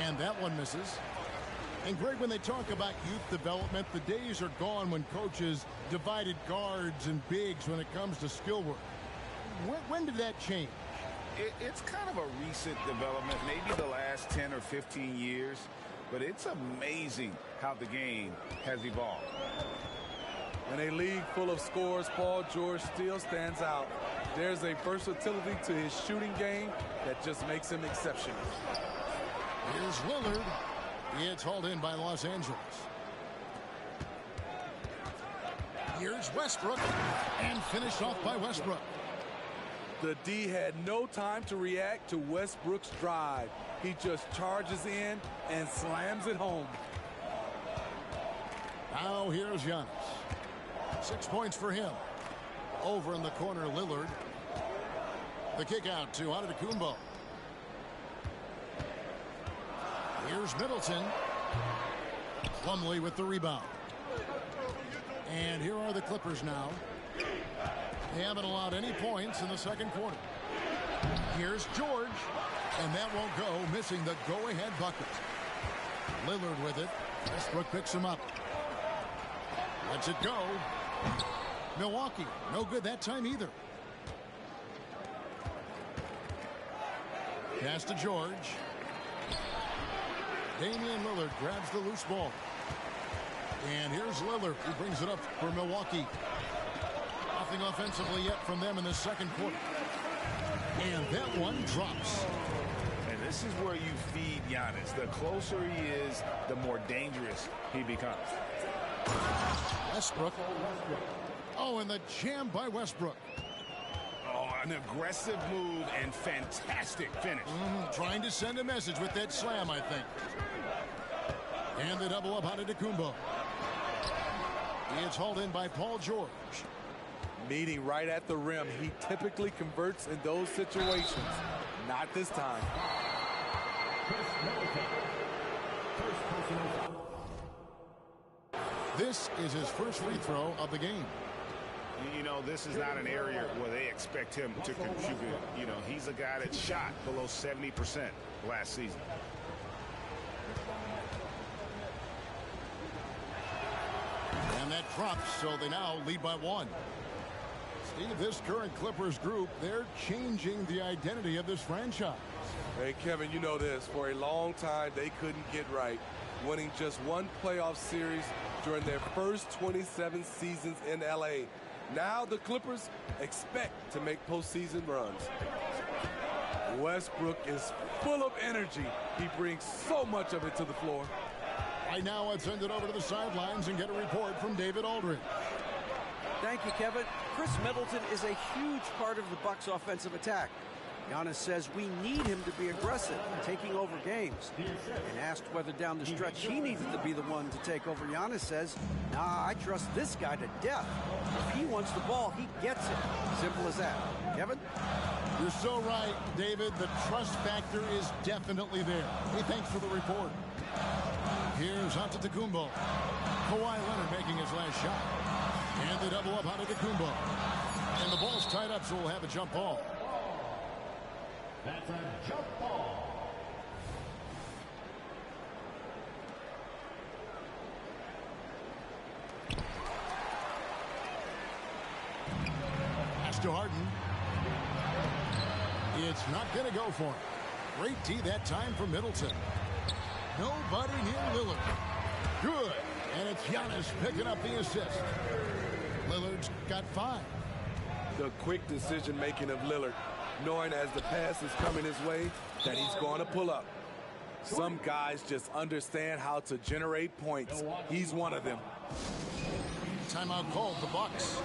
And that one misses. And Greg, when they talk about youth development, the days are gone when coaches divided guards and bigs when it comes to skill work. When did that change? It's kind of a recent development, maybe the last 10 or 15 years, but it's amazing how the game has evolved. In a league full of scores, Paul George still stands out. There's a versatility to his shooting game that just makes him exceptional. Here's Lillard. It's hauled in by Los Angeles. Here's Westbrook, and finished off by Westbrook. The D had no time to react to Westbrook's drive. He just charges in and slams it home. Now here's Giannis. 6 points for him. Over in the corner, Lillard. The kick out to Antetokounmpo. Here's Middleton. Plumlee with the rebound. And here are the Clippers now. They haven't allowed any points in the second quarter. Here's George. And that won't go, missing the go-ahead bucket. Lillard with it. Westbrook picks him up. Lets it go. Milwaukee, no good that time either. Pass to George. Damian Lillard grabs the loose ball. And here's Lillard, who brings it up for Milwaukee. Nothing offensively yet from them in the second quarter. And that one drops. And this is where you feed Giannis. The closer he is, the more dangerous he becomes. Westbrook. Oh, and the jam by Westbrook. Oh, an aggressive move and fantastic finish. Trying to send a message with that slam, I think. And the double up on Antetokounmpo. It's hauled in by Paul George. Meeting right at the rim. He typically converts in those situations. Not this time. This is his first free throw of the game. You know, this is not an area where they expect him to contribute. You know, he's a guy that shot below 70% last season. And that drops, so they now lead by 1. Steve, this current Clippers group, they're changing the identity of this franchise. Hey, Kevin, you know this. For a long time, they couldn't get right. Winning just one playoff series during their first 27 seasons in L.A. Now the Clippers expect to make postseason runs. Westbrook is full of energy. He brings so much of it to the floor. Right now, let's send it over to the sidelines and get a report from David Aldridge. Thank you, Kevin. Chris Middleton is a huge part of the Bucks' offensive attack. Giannis says we need him to be aggressive, taking over games. And asked whether down the stretch he needed to be the one to take over, Giannis says, nah, I trust this guy to death. If he wants the ball, he gets it. Simple as that. Kevin? You're so right, David. The trust factor is definitely there. Hey, thanks for the report. Here's Antetokounmpo. Kawhi Leonard making his last shot. And the double up Antetokounmpo. And the ball's tied up, so we'll have a jump ball. That's a jump ball. Pass to Harden. It's not going to go for him. Great D that time for Middleton. Nobody near Lillard. Good. And it's Giannis picking up the assist. Lillard's got 5. The quick decision-making of Lillard, knowing as the pass is coming his way that he's going to pull up. Some guys just understand how to generate points. He's one of them. Timeout called, the Bucks.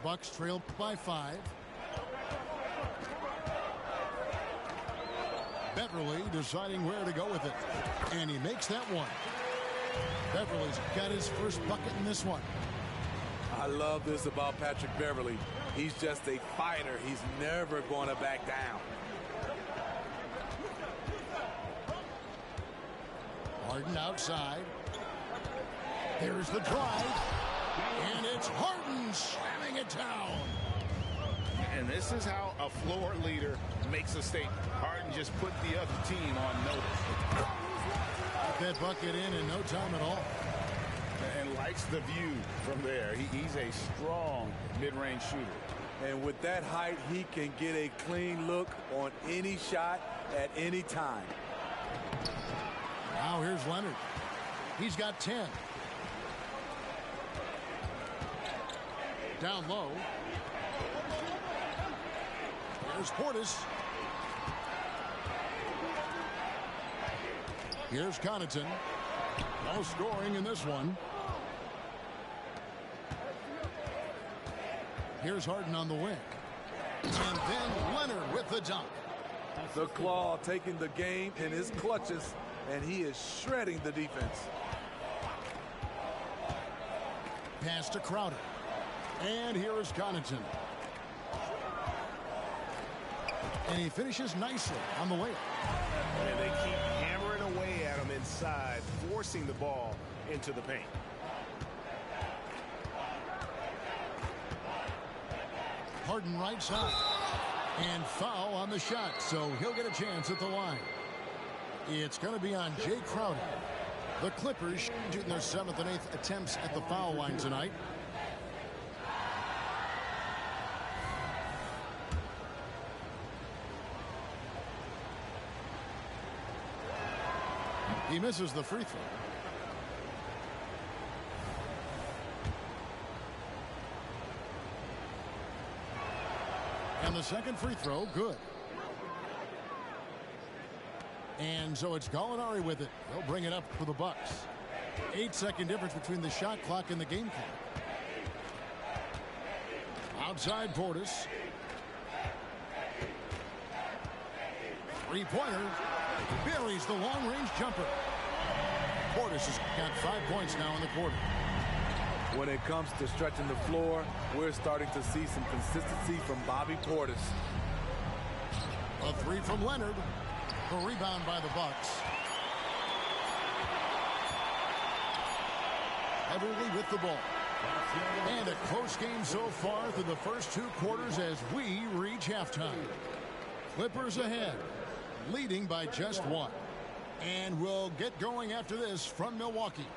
Bucks trail by 5. Beverly deciding where to go with it. And he makes that one. Beverly's got his first bucket in this one. I love this about Patrick Beverly. He's just a fighter. He's never going to back down. Harden outside. There's the drive. And it's Harden slamming it down. And this is how a floor leader makes a statement. Harden just put the other team on notice. Got that bucket in no time at all. And likes the view from there. He's a strong mid-range shooter. And with that height, he can get a clean look on any shot at any time. Now here's Leonard. He's got 10. Down low. Here's Portis. Here's Connaughton. No scoring in this one. Here's Harden on the wing. And then Leonard with the dunk. The Claw taking the game in his clutches, and he is shredding the defense. Pass to Crowder. And here is Connaughton. And he finishes nicely on the way. And they keep hammering away at him inside, forcing the ball into the paint. Harden right side. And foul on the shot, so he'll get a chance at the line. It's going to be on Jay Crowder. The Clippers shooting their 7th and 8th attempts at the foul line tonight. He misses the free throw. And the second free throw, good. And so it's Gallinari with it. They'll bring it up for the Bucks. 8-second difference between the shot clock and the game clock. Outside Portis. Three-pointer. Buries the long-range jumper. Portis has got 5 points now in the quarter. When it comes to stretching the floor, we're starting to see some consistency from Bobby Portis. A three from Leonard. The rebound by the Bucks. Beverly with the ball. And a close game so far through the first 2 quarters as we reach halftime. Clippers ahead, leading by just 1. And we'll get going after this from Milwaukee.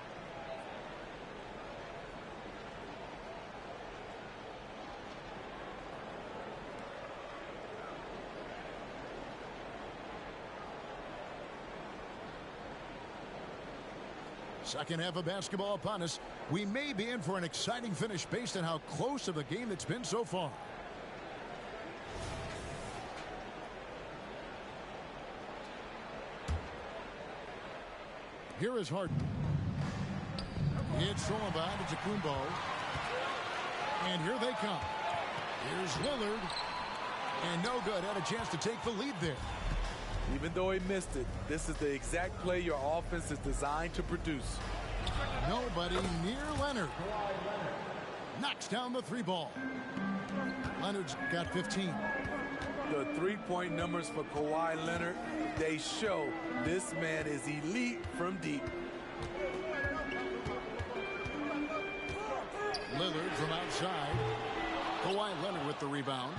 Second half of basketball upon us. We may be in for an exciting finish based on how close of a game it's been so far. Here is Harden. It's Sullivan to Kumbo. And here they come. Here's Lillard. And no good. Had a chance to take the lead there. Even though he missed it, this is the exact play your offense is designed to produce. Nobody near Leonard. Knocks down the 3 ball. Leonard's got 15. The three-point numbers for Kawhi Leonard, they show this man is elite from deep. Lillard from outside. Kawhi Leonard with the rebound.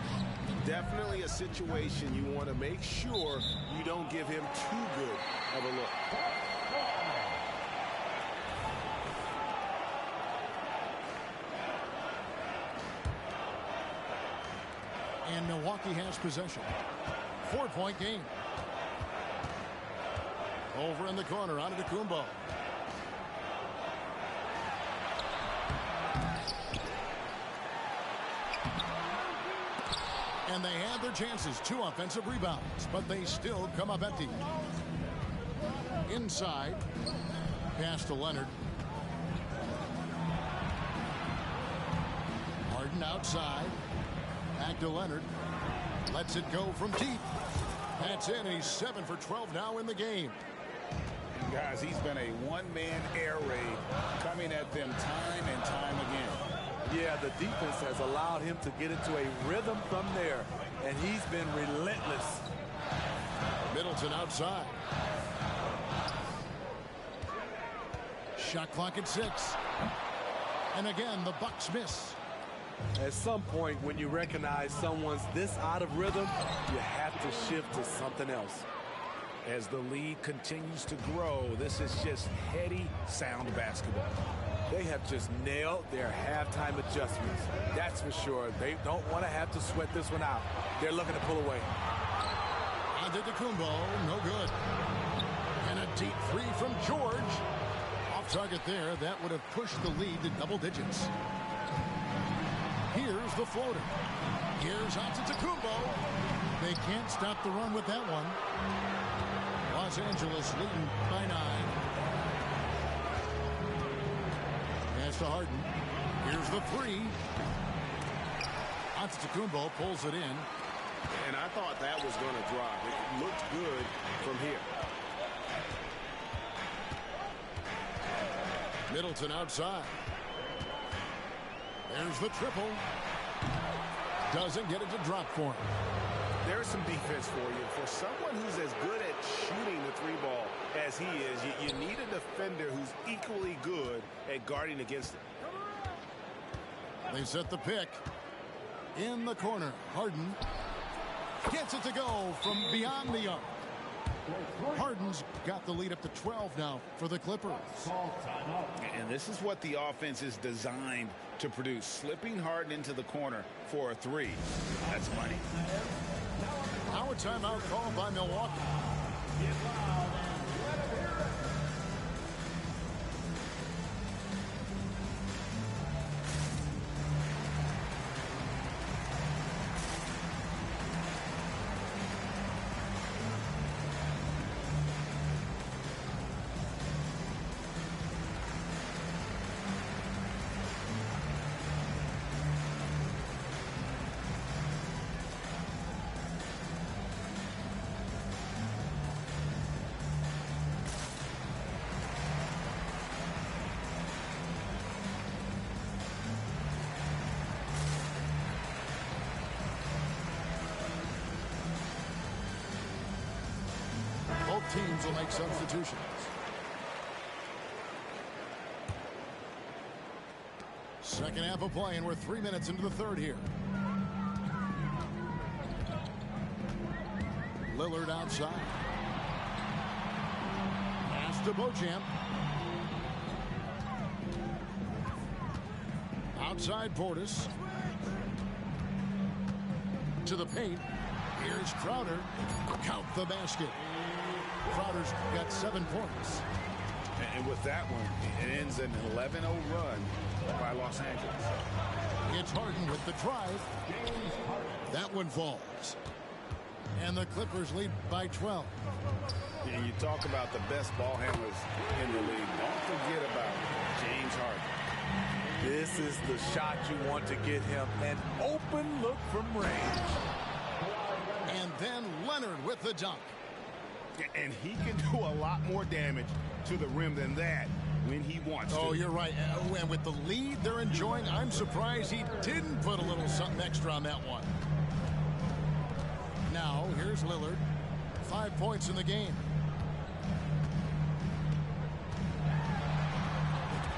Definitely a situation you want to make sure you don't give him too good of a look. And Milwaukee has possession. 4-point game. Over in the corner, onto Kumbo. And they had their chances. 2 offensive rebounds, but they still come up empty. Inside. Pass to Leonard. Harden Harden outside. Back to Leonard. Lets it go from deep. That's in, and he's 7 for 12 now in the game. Guys, he's been a one-man air raid coming at them time and time again. Yeah, the defense has allowed him to get into a rhythm from there, and he's been relentless. Middleton outside. Shot clock at 6. And again, the Bucks miss. At some point, when you recognize someone's this out of rhythm, you have to shift to something else. As the lead continues to grow, this is just heady, sound basketball. They have just nailed their halftime adjustments. That's for sure. They don't want to have to sweat this one out. They're looking to pull away. Antetokounmpo, no good. And a deep three from George. Off target there. That would have pushed the lead to double digits. Here's the floater. Here's Antetokounmpo. They can't stop the run with that one. Los Angeles leading by 9. Pass to Harden. Here's the 3. Antetokounmpo pulls it in. And I thought that was going to drop. It looked good from here. Middleton outside. There's the triple. Doesn't get it to drop for him. There's some defense for you. For someone who's as good at shooting the 3-ball as he is, you need a defender who's equally good at guarding against it. They set the pick. In the corner, Harden gets it to go from beyond the arc. Harden's got the lead up to 12 now for the Clippers. And this is what the offense is designed to produce. Slipping Harden into the corner for a 3. That's money. Now a timeout called by Milwaukee. Both teams will make substitutions. Second half of play, and we're 3 minutes into the third here. Lillard outside. Pass to Beauchamp. Outside Portis. To the paint. Here's Crowder. Count the basket. Crowder's got 7 points. And with that one, it ends an 11-0 run by Los Angeles. It's Harden with the drive. That one falls. And the Clippers lead by 12. And you talk about the best ball handlers in the league. Don't forget about James Harden. This is the shot you want to get him. An open look from range. And then Leonard with the dunk. And he can do a lot more damage to the rim than that when he wants to. Oh, you're right. And with the lead they're enjoying, I'm surprised he didn't put a little something extra on that one. Now, here's Lillard. 5 points in the game.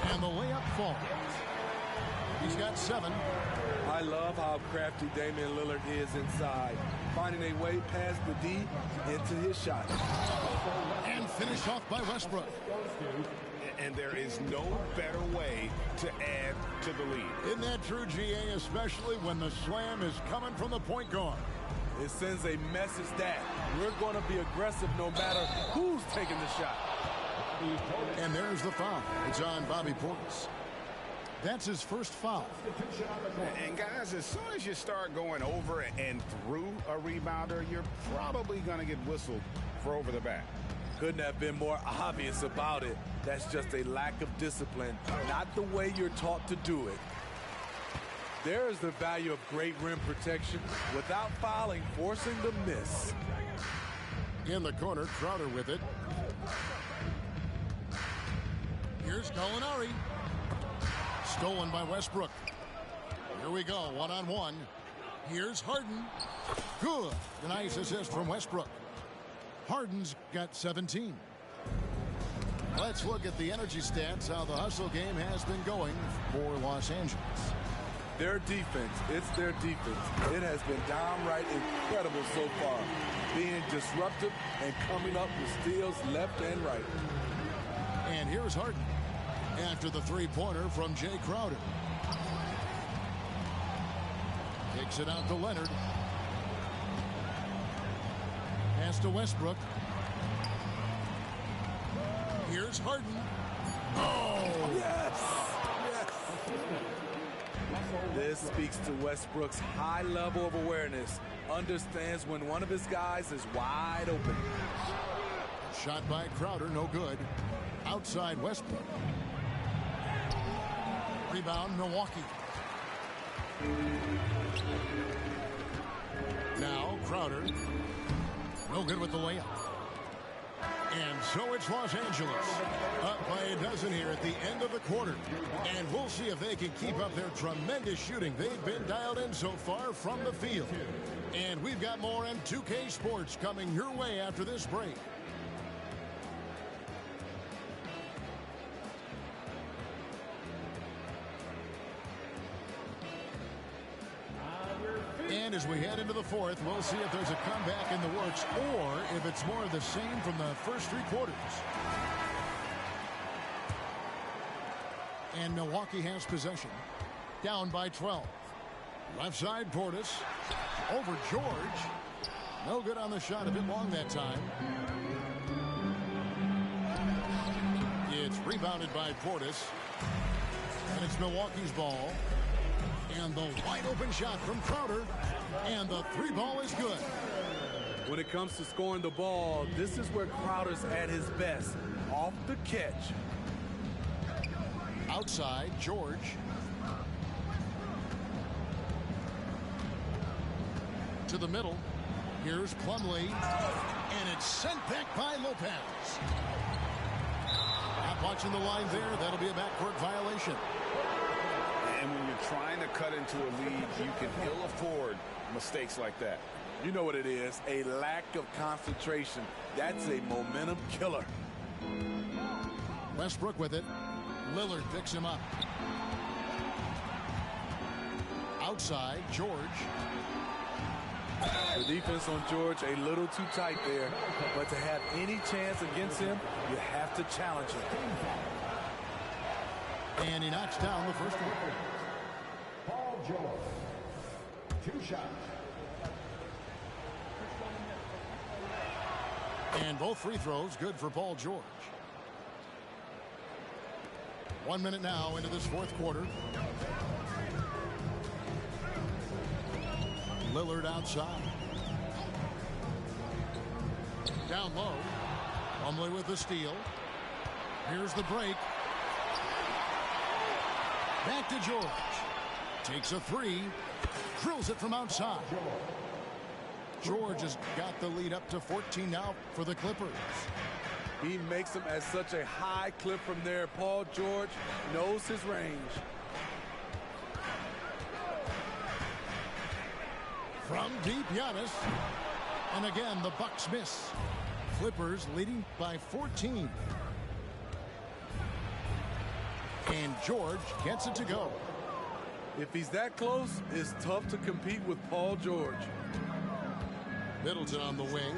And the layup falls. He's got 7. I love how crafty Damian Lillard is inside, finding a way past the D into his shot. And finished off by Westbrook. And there is no better way to add to the lead. Isn't that true, GA, especially when the slam is coming from the point guard? It sends a message that we're going to be aggressive no matter who's taking the shot. And there's the foul. It's on Bobby Portis. That's his first foul. And guys, as soon as you start going over and through a rebounder, you're probably going to get whistled for over the back. Couldn't have been more obvious about it. That's just a lack of discipline, not the way you're taught to do it. There is the value of great rim protection without fouling, forcing the miss. In the corner, Crowder with it. Here's Gallinari. Stolen by Westbrook. Here we go, one-on-one. Here's Harden. Good. A nice assist from Westbrook. Harden's got 17. Let's look at the energy stats, how the hustle game has been going for Los Angeles. Their defense, it's their defense. It has been downright incredible so far, being disruptive and coming up with steals left and right. And here's Harden after the three-pointer from Jay Crowder. Takes it out to Leonard. Pass to Westbrook. Here's Harden. Oh! Yes! Yes! This speaks to Westbrook's high level of awareness. Understands when one of his guys is wide open. Shot by Crowder, no good. Outside Westbrook. Rebound, Milwaukee. Now Crowder. No good with the layup. And so it's Los Angeles. Up by a dozen here at the end of the quarter. And we'll see if they can keep up their tremendous shooting. They've been dialed in so far from the field. And we've got more M2K Sports coming your way after this break. And as we head into the fourth, we'll see if there's a comeback in the works or if it's more of the same from the first three quarters. And Milwaukee has possession. Down by 12. Left side, Portis. Over George. No good on the shot, a bit long that time. It's rebounded by Portis. And it's Milwaukee's ball. And the wide open shot from Crowder. And the three ball is good. When it comes to scoring the ball, this is where Crowder's at his best. Off the catch. Outside, George. To the middle. Here's Plumlee. And it's sent back by Lopez. Not watching the line there. That'll be a backcourt violation. And when you're trying to cut into a lead, you can ill afford mistakes like that. You know what it is, a lack of concentration. That's a momentum killer. Westbrook with it. Lillard picks him up. Outside, George. The defense on George a little too tight there, but to have any chance against him, you have to challenge him. And he knocks down the first one. Paul George. 2 shots. And both free throws good for Paul George. 1 minute now into this fourth quarter. Lillard outside. Down low. Plumlee with the steal. Here's the break. Back to George. Takes a three. Drills it from outside. George has got the lead up to 14 now for the Clippers. He makes them at such a high clip from there. Paul George knows his range. From deep, Giannis. And again, the Bucks miss. Clippers leading by 14. And George gets it to go. If he's that close, it's tough to compete with Paul George. Middleton on the wing.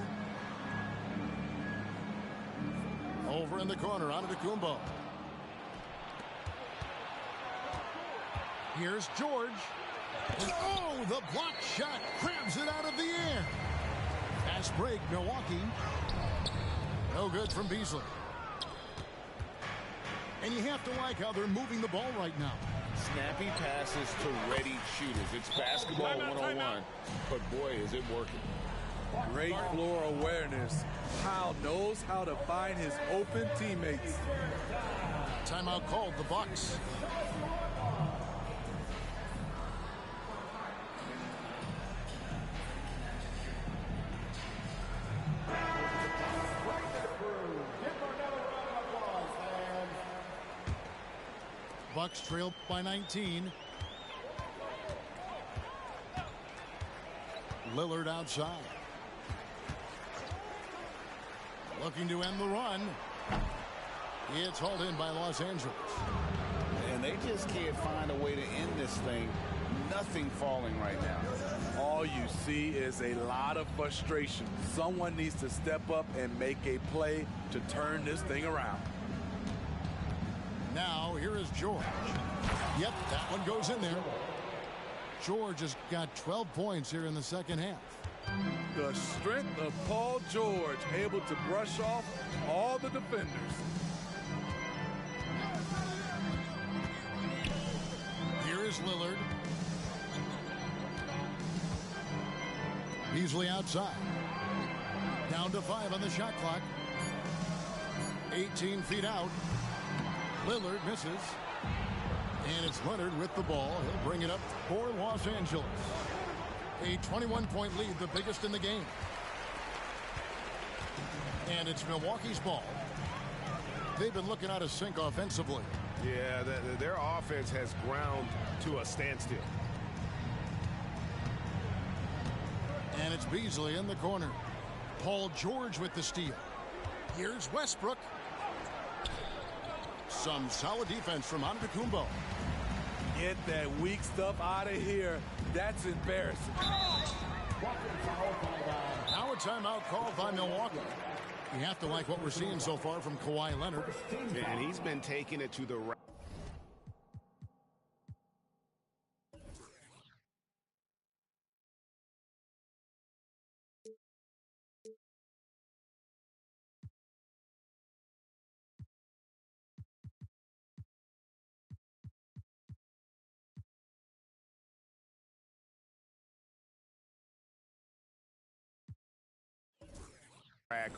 Over in the corner, Antetokounmpo. Here's George. And oh, the block shot grabs it out of the air. Fast break, Milwaukee. No good from Beasley. And you have to like how they're moving the ball right now. Snappy passes to ready shooters. It's basketball 101. But boy, is it working. Great floor awareness. Powell knows how to find his open teammates. Timeout called, the Bucks. Bucks trail by 19. Lillard outside. Looking to end the run. It's hauled in by Los Angeles. And they just can't find a way to end this thing. Nothing falling right now. All you see is a lot of frustration. Someone needs to step up and make a play to turn this thing around. Now, here is George. Yep, that one goes in there. George has got 12 points here in the second half. The strength of Paul George, able to brush off all the defenders. Here is Lillard. Beasley outside. Down to 5 on the shot clock. 18 feet out. Lillard misses. And it's Leonard with the ball. He'll bring it up for Los Angeles. A 21-point lead, the biggest in the game. And it's Milwaukee's ball. They've been looking out of sync offensively. Yeah, their offense has ground to a standstill. And it's Beasley in the corner. Paul George with the steal. Here's Westbrook. Some solid defense from Antetokounmpo. Get that weak stuff out of here. That's embarrassing. Now a timeout called by Milwaukee. You have to like what we're seeing so far from Kawhi Leonard. And he's been taking it to the right.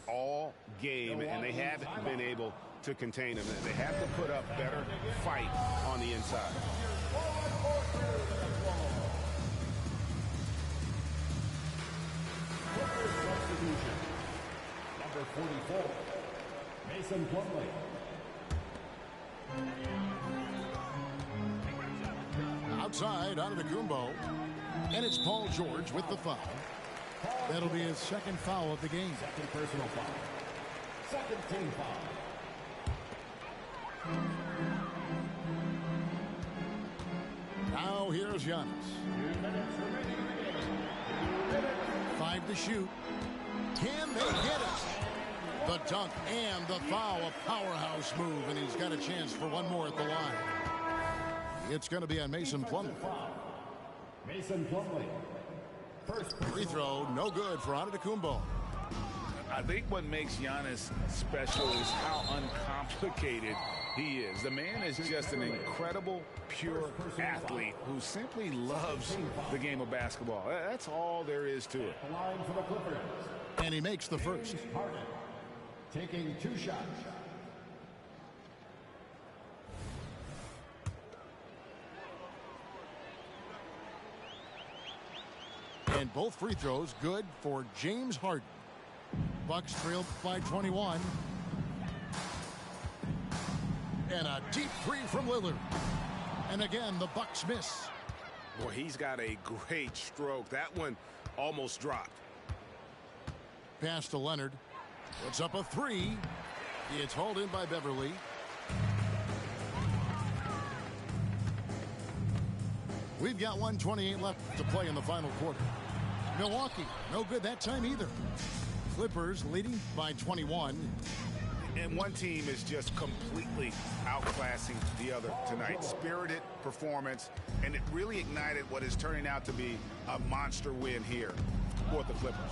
All game, and they haven't been able to contain him. They have to put up better fight on the inside. Number 44, Mason Plumlee. Outside, Antetokounmpo. And it's Paul George with the foul. That'll be his second foul of the game. Second personal foul. Second team foul. Now here's Giannis. 5 to shoot. Can they hit it? The dunk and the foul, a powerhouse move, and he's got a chance for one more at the line. It's going to be on Mason Plumlee. Mason Plumlee. First Free throw, no good for Antetokounmpo. I think what makes Giannis special is how uncomplicated he is. The man is just an incredible, pure athlete who simply loves the game of basketball. That's all there is to it. line for the Clippers. And he makes the first. Harden taking 2 shots. And both free throws good for James Harden. Bucks trail by 21. And a deep three from Lillard. And again, the Bucks miss. Boy, he's got a great stroke. That one almost dropped. Pass to Leonard. Puts up a 3. It's hauled in by Beverly. We've got 1:28 left to play in the final quarter. Milwaukee, no good that time either. Clippers leading by 21. And one team is just completely outclassing the other tonight. Spirited performance, and it really ignited what is turning out to be a monster win here for the Clippers.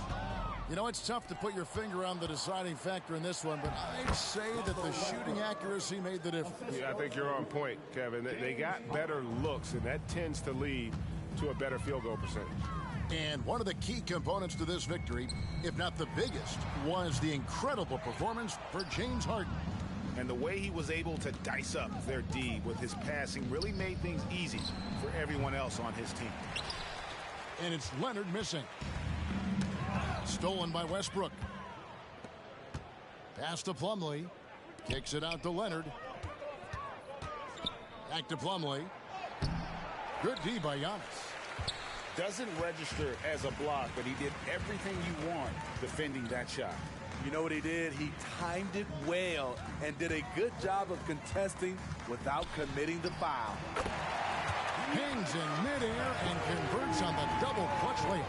You know, it's tough to put your finger on the deciding factor in this one, but I'd say that the shooting accuracy made the difference. Yeah, I think you're on point, Kevin. They got better looks, and that tends to lead to a better field goal percentage. And one of the key components to this victory, if not the biggest, was the incredible performance for James Harden. And the way he was able to dice up their D with his passing really made things easy for everyone else on his team. And it's Leonard missing. Stolen by Westbrook. Pass to Plumlee. Kicks it out to Leonard. Back to Plumlee. Good D by Giannis. Doesn't register as a block, but he did everything you want defending that shot. You know what he did? He timed it well and did a good job of contesting without committing the foul. Hangs in midair and converts on the double clutch layup.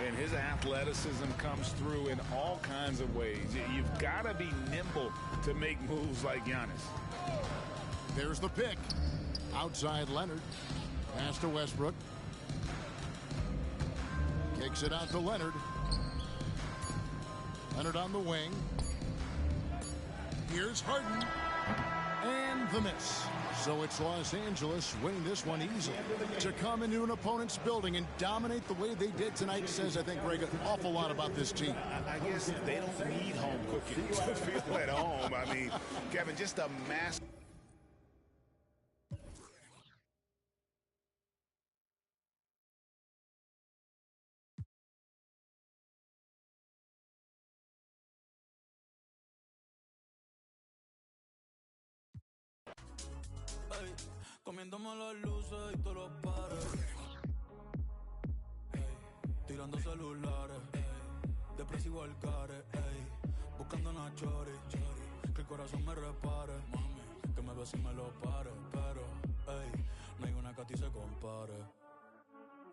And his athleticism comes through in all kinds of ways. You've got to be nimble to make moves like Giannis. There's the pick. Outside Leonard. Pass to Westbrook. Kicks it out to Leonard. Leonard on the wing. Here's Harden. And the miss. So it's Los Angeles winning this one easily. To come into an opponent's building and dominate the way they did tonight says, I think, Greg, an awful lot about this team. I guess they don't need home cooking to feel at home. I mean, Kevin, just a mass. Comiéndome las luces y todos los pares. Tirando celulares. Depresivo al care. Buscando una chori. Que el corazón me repare. Mami, que me bese y me lo pare. Pero, no hay una que a ti se compare.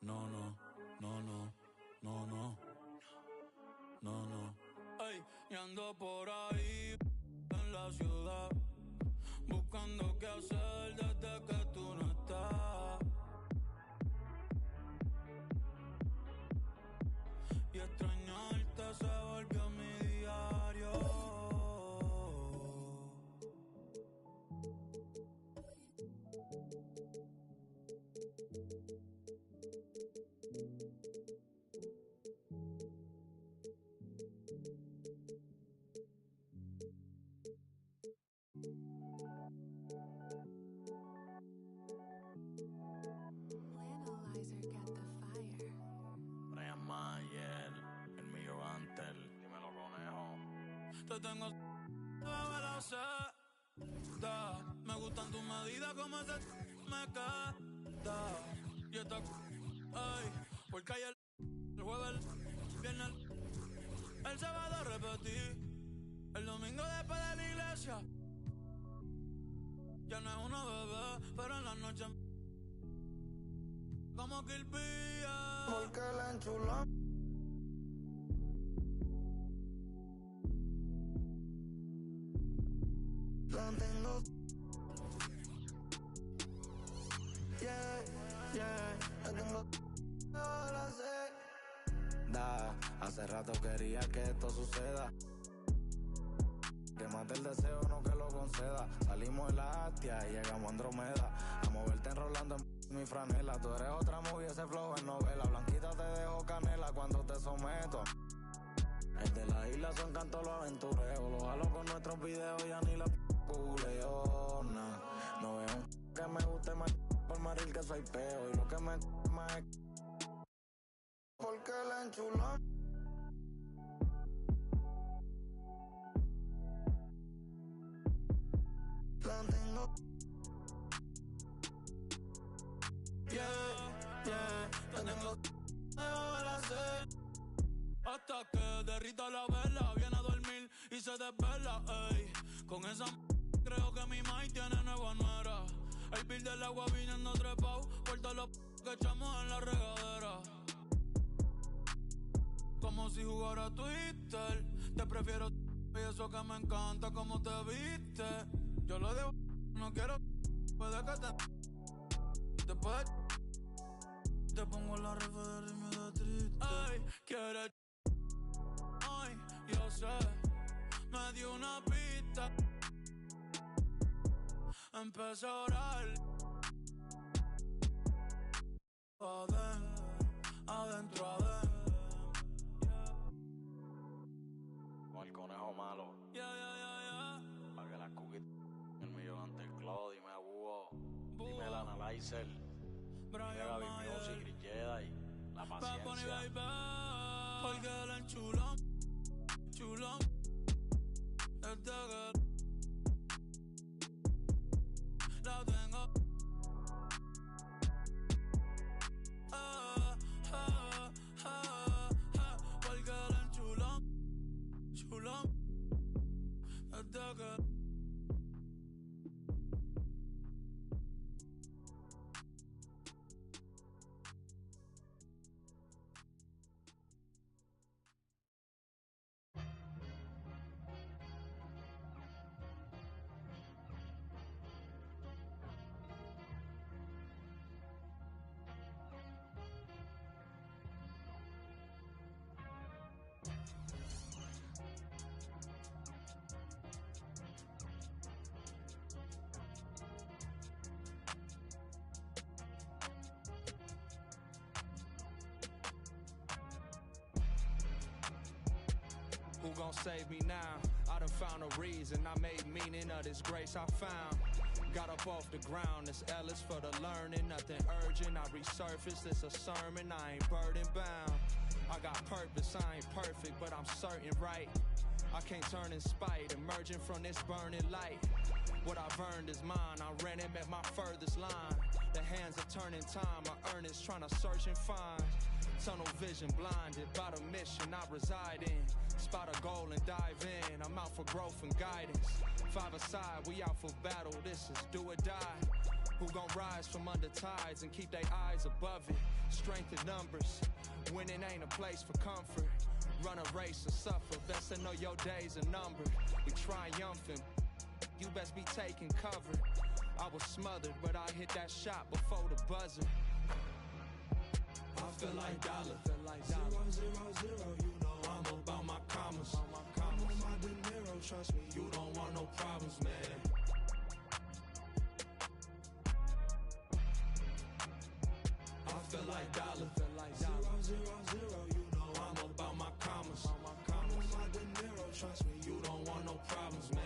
No, no, no, no, no, no. No, no. Y ando por ahí en la ciudad. Buscando qué hacer desde que tú no estás. Y extrañarte se volvió mi diario. Te tengo bajo la seda. Me gustan tus medidas como ese me queda. Y esta porque ayer el jueves, el viernes, el sábado repetí. El domingo después de la iglesia. Ya no es una bebé, pero en la noche como que el pilla. Porque la enchula. La tengo. La tengo. La sé. Hace rato quería que esto suceda. Que mate el deseo, no que lo conceda. Salimos de la Astia y llegamos a Andromeda. A moverte enrolando en mi franela. Tú eres otra movie, ese flow en novela. Blanquita te dejo canela cuando te someto. El de la isla son cantos los aventureos. Los jalo con nuestros videos, ya ni la culeona. No veo un que me guste más por maril que soy peo. Y lo que me más es porque la enchuló. La tengo. La tengo. Hasta que derrita la vela, viene a dormir y se desvela, Con esa creo que mi maíz tiene nueva nuera. El bill del agua viniendo trepao por todos los que echamos en la regadera. Como si jugara Twitter. Te prefiero y eso que me encanta como te viste. Yo lo dejo, no quiero. Puede que después te pongo la refe de ritmo de triste. Quieres. Yo sé, me dio una pista. Empecé a orar. Adentro. Con el conejo malo. Pa' que las cookies el millón ante el Claude. Dime a Búho. Dime el Analyzer. Dime Gaby Music, Grilleda y La Paciencia. Porque la enchulón. Desde que la tengo. Who gon' save me now? I done found a reason. I made meaning of this grace I found. Got up off the ground, this L is for the learning. Nothing urgent, I resurfaced, it's a sermon. I ain't burden bound. I got purpose, I ain't perfect, but I'm certain right. I can't turn in spite, emerging from this burning light. What I've earned is mine, I ran and met my furthest line. The hands of turning time, I earn is trying to search and find. Tunnel vision blinded by the mission I reside in. Spot a goal and dive in, I'm out for growth and guidance. Five aside, we out for battle, this is do or die. Who gon' rise from under tides and keep their eyes above it? Strength in numbers, winning ain't a place for comfort. Run a race or suffer, best to know your days are numbered. We triumphant, you best be taking cover. I was smothered, but I hit that shot before the buzzer. I feel like dollar, 0, 0, 0, you know I'm about my commas. I'm on my dinero, trust me, you don't want no problems, man. I feel like dollar, 0, 0, 0, you know I'm about my commas. I'm on my dinero, trust me, you don't want no problems, man.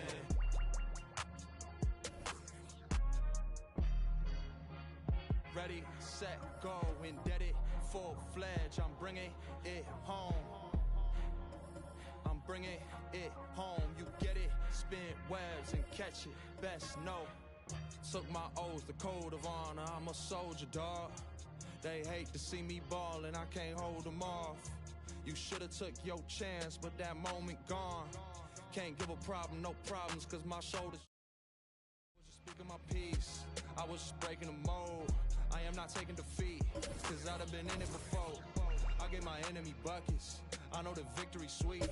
Ready, set, go, indebted, full-fledged, I'm bringing it home. I'm bringing it home, you get it, spin webs and catch it, best know. Took my oath, the code of honor, I'm a soldier, dog. They hate to see me ballin', I can't hold them off. You should've took your chance, but that moment gone. Can't give a problem, no problems, cause my shoulders. I was just speaking my piece, I was just breaking the mold. I am not taking defeat, cause I'd have been in it before. I gave my enemy buckets, I know the victory's sweet.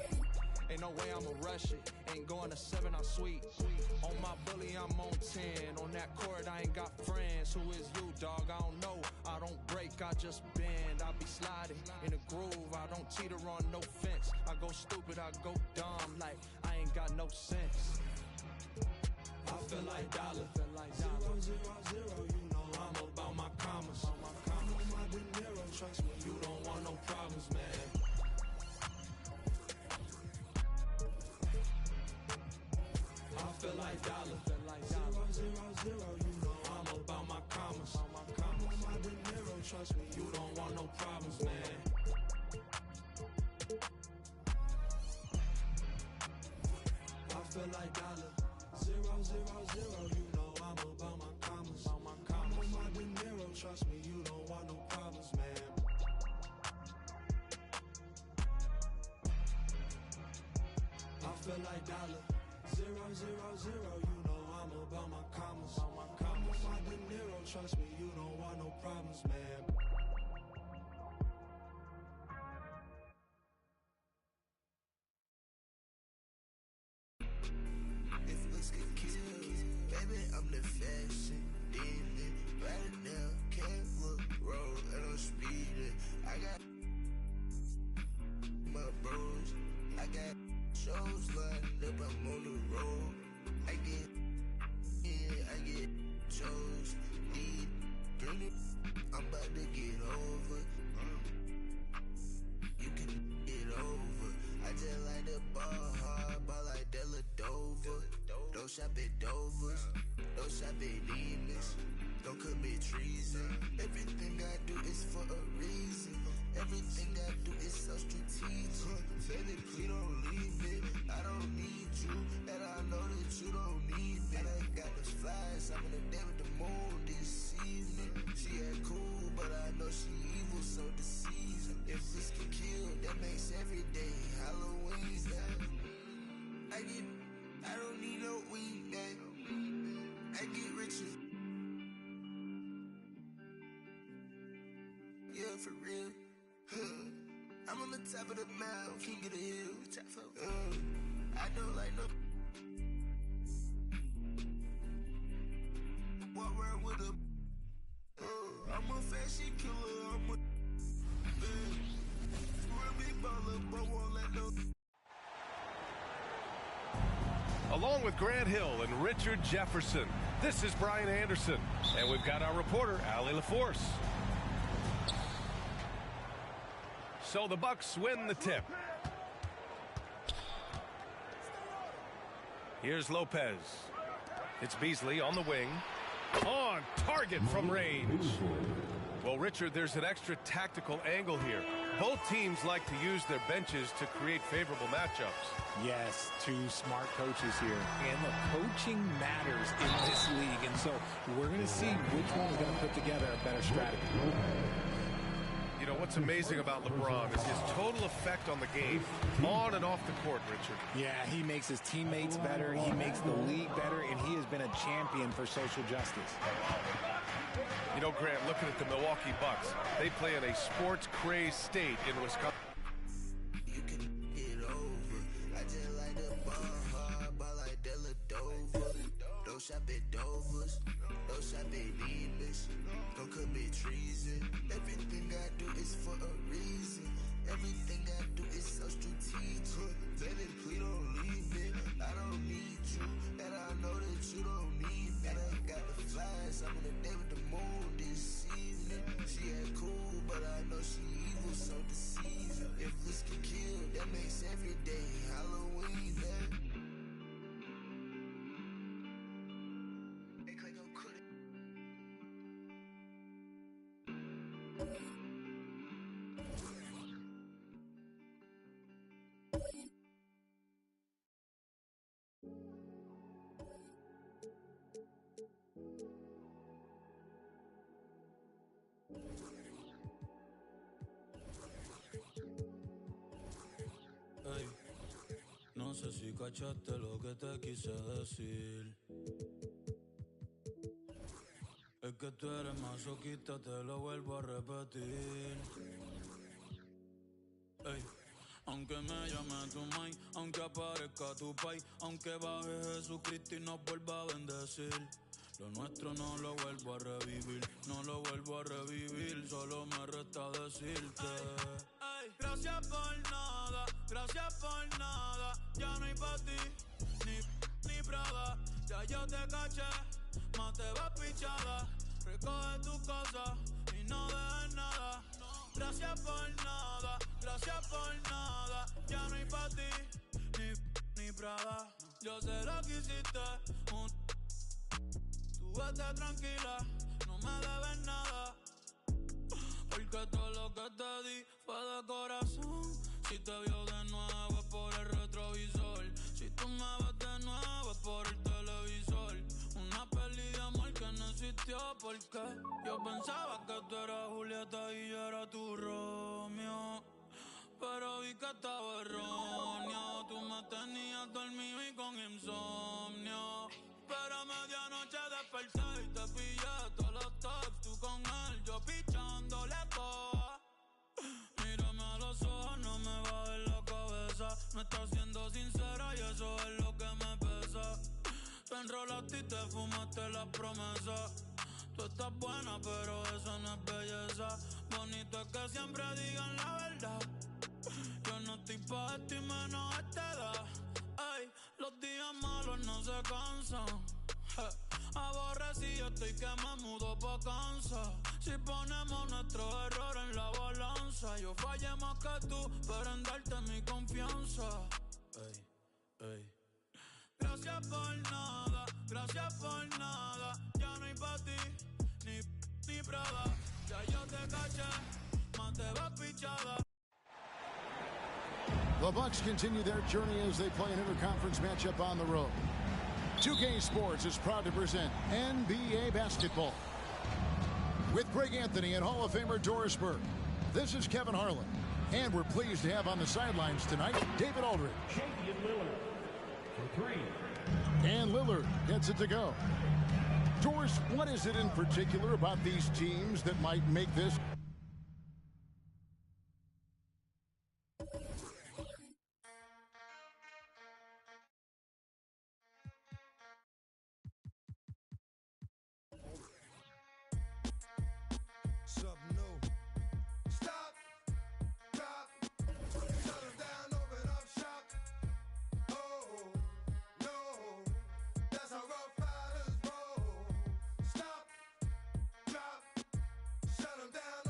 Ain't no way I'ma rush it, ain't going to 7, I'm sweet. On my bully, I'm on 10, on that court, I ain't got friends. Who is you, dog? I don't know, I don't break, I just bend. I be sliding in a groove, I don't teeter on no fence. I go stupid, I go dumb, like I ain't got no sense. I feel like dollar, 0, 0, 0, you know I'm about my commas. I'm on my dinero, trust me, you don't want no problems, man. I feel like dollar, 0, 0, 0, you know I'm about my commas. I'm on my dinero, trust me, you don't want no problems, man. I feel like dollar, 0, 0, 0, you know I'm about my commas. I'm on my dinero, trust me, you don't want no problems, man. I feel like dollar, 0, 0, 0, you know I'm about my commas. I'm on my dinero, trust me, you don't want no problems, man. If looks could kill, baby, I'm the fashion demon. Right now, can't look road and I'm speeding. I got my bros, I got shows lined up, I'm on the road. I get chose, need plenty. I'm about to get over. You can get over. I just like the ball hard, ball like Della Dover. Don't shop at Dover's, don't shop at Demons. Don't commit treason. Everything I do is for a reason. Everything I do is so strategic. Baby, please don't leave me. I don't need you, and I know that you don't need me. And I got those flies, I'm in the day with the moon this evening. She ain't cool, but I know she evil, so deceiving. If this can kill, that makes every day Halloween. I don't need no weed, man. I get richer. Yeah, for real. I'm on the top of the mountain, king of the hill. I don't like no. Walk around with a. I'm a fashion killer. I'm a. Real big baller, but won't let no. Along with Grant Hill and Richard Jefferson, this is Brian Anderson, and we've got our reporter, Allie LaForce. So the Bucks win the tip. Here's Lopez. It's Beasley on the wing. On target from range. Well, Richard, there's an extra tactical angle here. Both teams like to use their benches to create favorable matchups. Yes, two smart coaches here. And look, coaching matters in this league. And so we're going to see which one is going to put together a better strategy. You know, what's amazing about LeBron is his total effect on the game, on and off the court, Richard. Yeah, he makes his teammates better. He makes the league better. And he has been a champion for social justice. You know, Grant, looking at the Milwaukee Bucks, they play in a sports-crazed state in Wisconsin. You can get over. I just like the ball hard, ball like Della Dover. Don't shop at Dover's, don't shop at Nevis. Don't commit treason. Everything I do is for a reason. Everything I do is so strategic. Baby, please don't leave me. I don't need you, and I know that you don't need me. And I got the flies. I'm in the day with the moon this evening. She ain't cool, but I know she evil, so deceiving. If this can kill, that makes every day Halloween. Hey, Clay, go cut it. Ey, no sé si cachaste lo que te quise decir. Es que tú eres masoquista, te lo vuelvo a repetir. Ey, aunque me llame tu mai, aunque aparezca tu pai, aunque baje Jesucristo y nos vuelva a bendecir. Lo nuestro no lo vuelvo a revivir, no lo vuelvo a revivir, solo me resta decirte. Ay, gracias por nada, ya no hay pa' ti, ni Prada, ya yo te caché, más te vas pichada, recoge tus cosas y no dejes nada. Gracias por nada, ya no hay pa' ti, ni Prada, yo sé lo que hiciste, tú vete tranquila, no me debes nada. Porque todo lo que te di fue de corazón. Si te vio de nuevo es por el retrovisor. Si tú me ves de nuevo es por el televisor. Una peli de amor que no existió porque yo pensaba que tú eras Julieta y yo era tu Romeo. Pero vi que estaba erróneo. Tú me tenías dormido y con insomnio. Pero a medianoche desperté y te pillé todos los tops. Tú con él, yo pichándole toa. Mírame a los ojos, no me bajes la cabeza. No estás siendo sincera y eso es lo que me pesa. Te enrolaste y te fumaste las promesas. Tú estás buena, pero eso no es belleza. Bonito es que siempre digan la verdad. Yo no estoy pa' esto y menos a esta edad. Ey, los días malos no se cansan. Aborrecido estoy que me mudo pa' Kansas. Si ponemos nuestros errores en la balanza, yo fallé más que tú, pero en darte mi confianza. Ey, ey. Gracias por nada, ya no hay pa' ti, ni Prada. Ya yo te caché, más te vas pichada. The Bucks continue their journey as they play an interconference matchup on the road. 2K Sports is proud to present NBA basketball. With Greg Anthony and Hall of Famer Doris Burke, this is Kevin Harlan. And we're pleased to have on the sidelines tonight, David Aldridge. Champion Lillard for three. And Lillard gets it to go. Doris, what is it in particular about these teams that might make this? Something new. Stop, drop, shut them down, open up shop. Oh, no, that's how rough riders roll. Stop, drop, shut them down,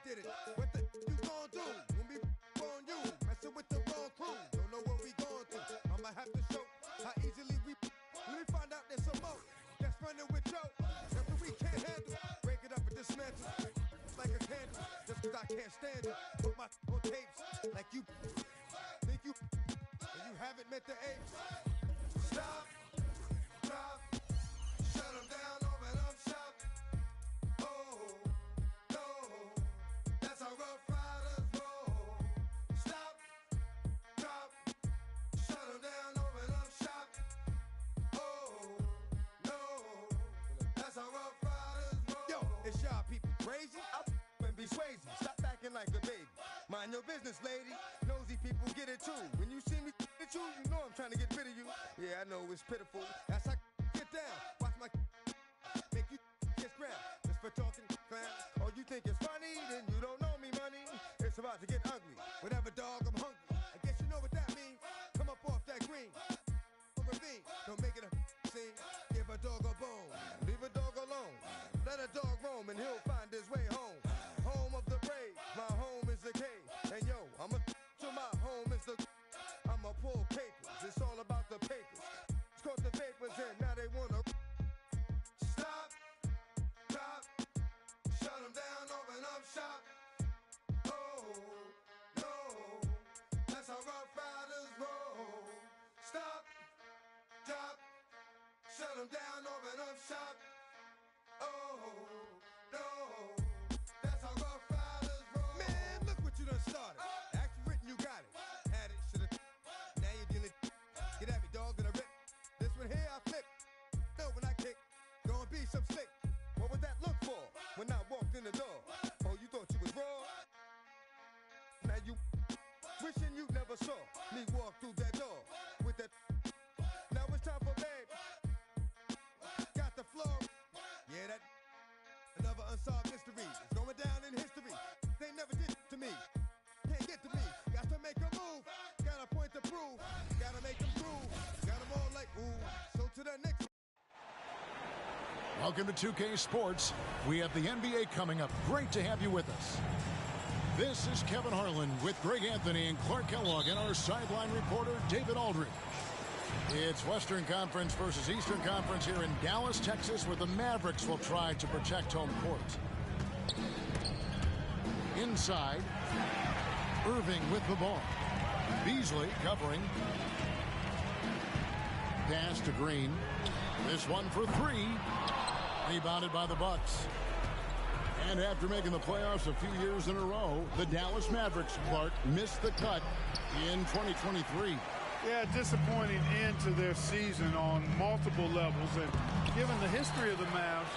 get it. What the you gonna do when we on you? Messing with the wrong crew. Don't know what we going through. I'ma have to show how easily we. Let me find out there's some more. That's running with Joe. Nothing we can't handle. Break it up and dismantle. Like a candle. Just cause I can't stand it. Put my on tapes. Like you think you. And you haven't met the apes. Stop. Drop. Shut them down. Open up shop. Oh. No. That's how Rough Riders roll. Stop. Drop. Shut them down. Open up shop. Oh. No. That's how Rough Riders roll. Yo, it's y'all people crazy? I'll and be swayzy. Stop acting like a baby. Mind your business, lady. Nosy people get it too. When you see me at you, you know I'm trying to get rid of you. Yeah, I know it's pitiful. That's how get down. Watch my make you kiss ground. Just for talking clown. Oh, you think it's funny? Then you don't know me, money. It's about to get ugly. Whatever, dog, I'm hungry. I guess you know what that means. Come up off that green. Ravine. Don't make it a scene. Give a dog a bone. Leave a dog alone. Let a dog roam and he'll find his way home. Home of the brave. My home is the cave. And yo, I'm a to my home is the. I'ma pull papers. It's all about the papers. Caught the papers and now they wanna. Stop. Stop. Shut them down. Open up shop. Oh. No. That's how Rough Riders roll. Stop. Drop. Shut them down. Open up shop. Oh. No. That's how Rough Riders roll. Man, look what you done started. Action written, you got it. Had it, shoulda. Now you're dealing. Get at me, dog, gonna rip. This one here, I flip. No, when I kick, gonna be some slick. What would that look for when I walked in the door? Oh, you thought you was raw? Now you wishing you never saw me walk through that door with that. Now it's time for babe. Got the floor. Yeah, that another unsolved mystery. It's going down in history. They never did to me. Can't get to me. Got to make a move. Got a point to prove. Gotta make them prove. Got them all like ooh. So to the next. Welcome to 2K Sports. We have the NBA coming up. Great to have you with us. This is Kevin Harlan with Greg Anthony and Clark Kellogg and our sideline reporter, David Aldridge. It's Western Conference versus Eastern Conference here in Dallas, Texas, where the Mavericks will try to protect home court. Inside, Irving with the ball. Beasley covering. Pass to Green. This one for three. Rebounded by the Bucks. And after making the playoffs a few years in a row, the Dallas Mavericks, Clark, missed the cut in 2023. Yeah, disappointing end to their season on multiple levels. And given the history of the Mavs,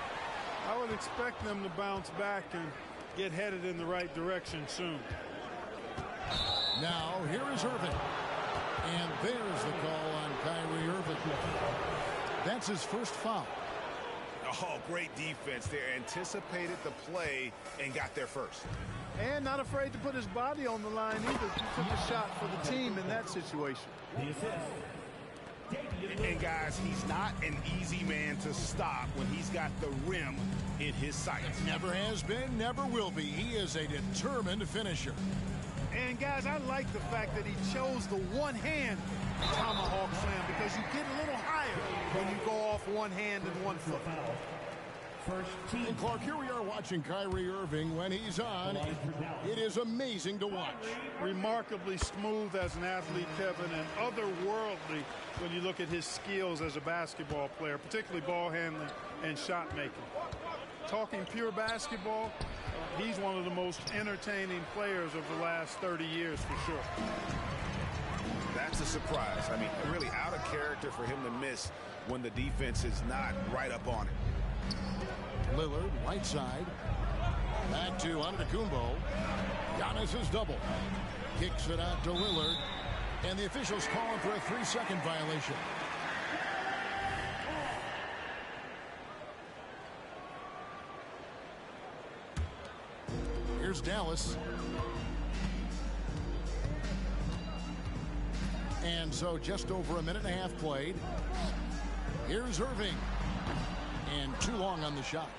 I would expect them to bounce back and get headed in the right direction soon. Now, here is Irving. And there's the call on Kyrie Irving. That's his first foul. Oh, great defense there. Anticipated the play and got there first. And not afraid to put his body on the line either. He took a shot for the team in that situation. And guys, he's not an easy man to stop when he's got the rim in his sights. Never has been, never will be. He is a determined finisher. And guys, I like the fact that he chose the one-hand tomahawk slam because you get a little higher when you go off one hand and one foot. And Clark, here we are watching Kyrie Irving when he's on. It is amazing to watch. Remarkably smooth as an athlete, Kevin, and otherworldly when you look at his skills as a basketball player, particularly ball handling and shot making. Talking pure basketball, he's one of the most entertaining players of the last 30 years for sure. That's a surprise. I mean, really out of character for him to miss when the defense is not right up on it. Lillard, right side. Back to Antetokounmpo. Giannis is double. Kicks it out to Lillard. And the officials calling for a 3-second violation. Here's Dallas. And so just over a minute and a half played. Here's Irving. And too long on the shot.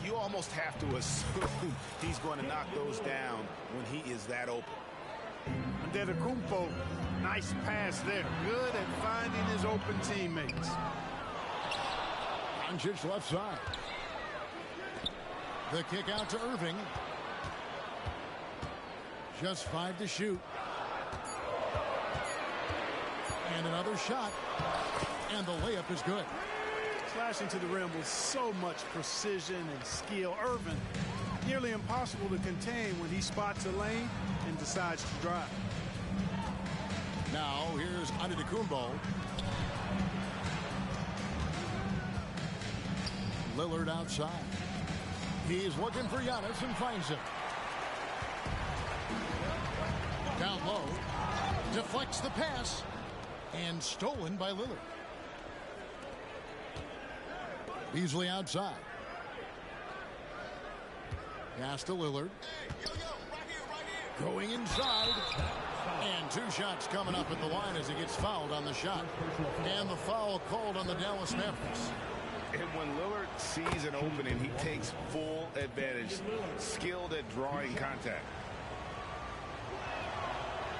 You almost have to assume he's going to knock those down when he is that open. Antetokounmpo, nice pass there. Good at finding his open teammates. Doncic left side. The kick out to Irving. Just 5 to shoot. And another shot. And the layup is good. Slashing to the rim with so much precision and skill. Irving, nearly impossible to contain when he spots a lane and decides to drive. Now here's Antetokounmpo. Lillard outside. He's looking for Giannis and finds him. Down low. Deflects the pass. And stolen by Lillard. Beasley outside. Pass to Lillard. Going inside. And 2 shots coming up at the line as he gets fouled on the shot. And the foul called on the Dallas Mavericks. And when Lillard sees an opening, he takes full advantage. Skilled at drawing contact.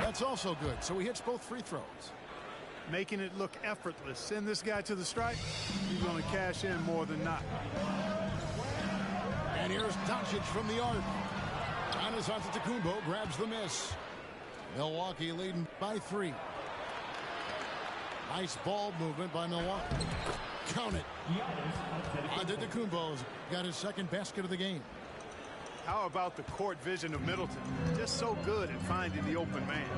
That's also good. So he hits both free throws. Making it look effortless. Send this guy to the stripe. He's going to cash in more than not. And here's Doncic from the arc. Giannis Antetokounmpo grabs the miss. Milwaukee leading by 3. Nice ball movement by Milwaukee. Count it. Antetokounmpo's got his second basket of the game. How about the court vision of Middleton? Just so good at finding the open man.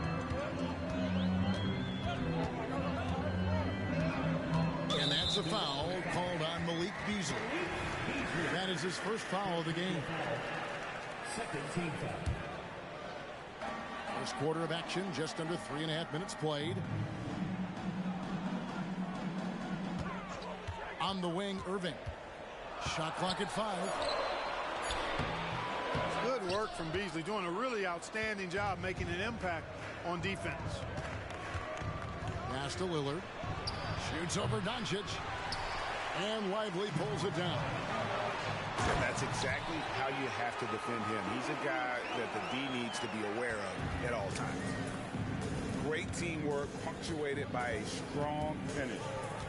And that's a foul called on Malik Beasley. That is his first foul of the game. Second team foul. First quarter of action, just under 3.5 minutes played. On the wing, Irving. Shot clock at 5. Good work from Beasley, doing a really outstanding job making an impact on defense. Pass to Lillard. Shoots over Doncic. And Lively pulls it down. And that's exactly how you have to defend him. He's a guy that the D needs to be aware of at all times. Great teamwork punctuated by a strong finish.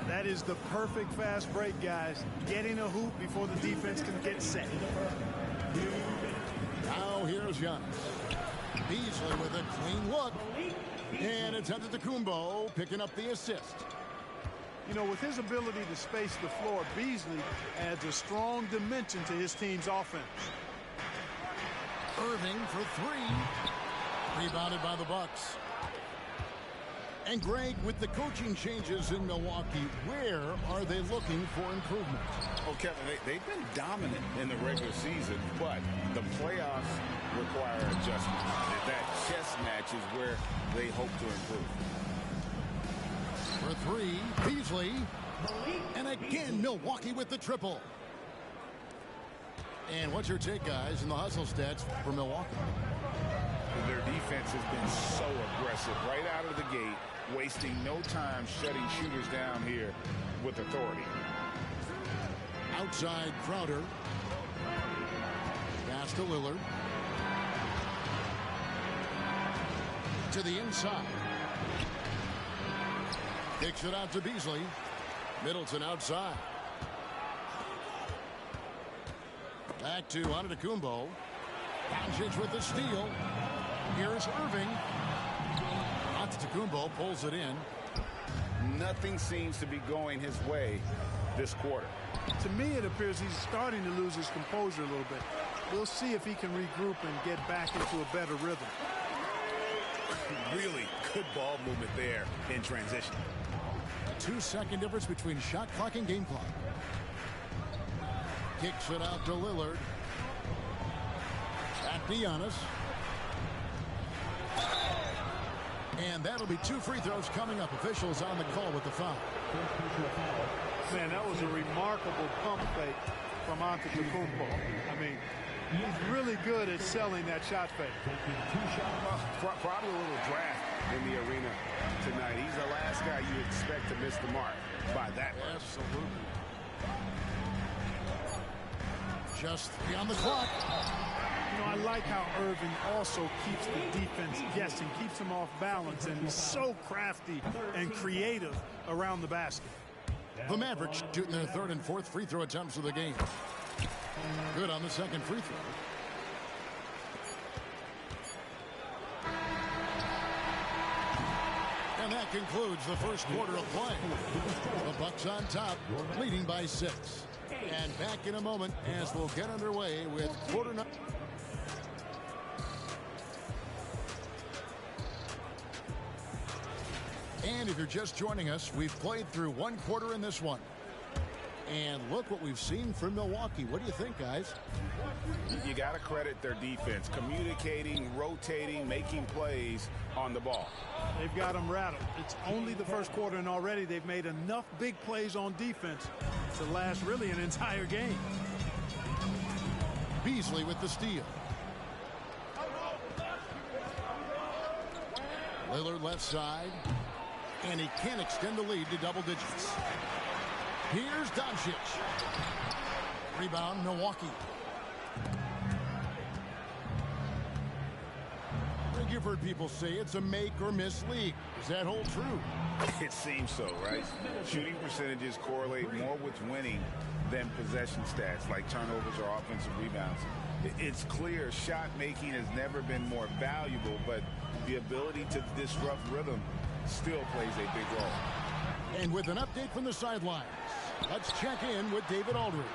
That is the perfect fast break, guys. Getting a hoop before the defense can get set. Now here's Giannis. Beasley with a clean look. And it's Antetokounmpo picking up the assist. You know, with his ability to space the floor, Beasley adds a strong dimension to his team's offense. Irving for 3. Rebounded by the Bucks. And Greg, with the coaching changes in Milwaukee, where are they looking for improvement? Oh, Kevin, they've been dominant in the regular season, but the playoffs require adjustment. That chess match is where they hope to improve. For 3, Beasley. And again, Milwaukee with the triple. And what's your take, guys, in the hustle stats for Milwaukee? Their defense has been so aggressive right out of the gate, wasting no time shutting shooters down here with authority. Outside Crowder. Pass to Lillard. To the inside. Kicks it out to Beasley. Middleton outside. Back to Antetokounmpo. Doncic with the steal. Here's Irving. Antetokounmpo pulls it in. Nothing seems to be going his way this quarter. To me, it appears he's starting to lose his composure a little bit. We'll see if he can regroup and get back into a better rhythm. Really good ball movement there in transition. 2-second difference between shot clock and game clock. Kicks it out to Lillard. Back to Giannis. And that'll be 2 free throws coming up. Officials on the call with the foul. Man, that was a remarkable pump fake from Antetokounmpo. I mean, he's really good at selling that shot fake. Probably a little draft in the arena tonight. He's the last guy you expect to miss the mark by that much. Absolutely. Just 3 on the clock. You know, I like how Irving also keeps the defense guessing, keeps them off balance, and he's so crafty and creative around the basket. The Mavericks shooting their 3rd and 4th free throw attempts of the game. Good on the 2nd free throw. And that concludes the first quarter of play. The Bucks on top, leading by 6. And back in a moment as we'll get underway with quarter number. And if you're just joining us, we've played through 1 quarter in this one. And look what we've seen from Milwaukee. What do you think, guys? You got to credit their defense. Communicating, rotating, making plays on the ball. They've got them rattled. It's only the first quarter, and already they've made enough big plays on defense to last really an entire game. Beasley with the steal. Lillard left side. And he can extend the lead to double digits. Here's Doncic. Rebound, Milwaukee. You've heard people say it's a make or miss league. Does that hold true? It seems so, right? Shooting percentages correlate more with winning than possession stats like turnovers or offensive rebounds. It's clear shot making has never been more valuable, but the ability to disrupt rhythm still plays a big role. And with an update from the sidelines, let's check in with David Aldridge.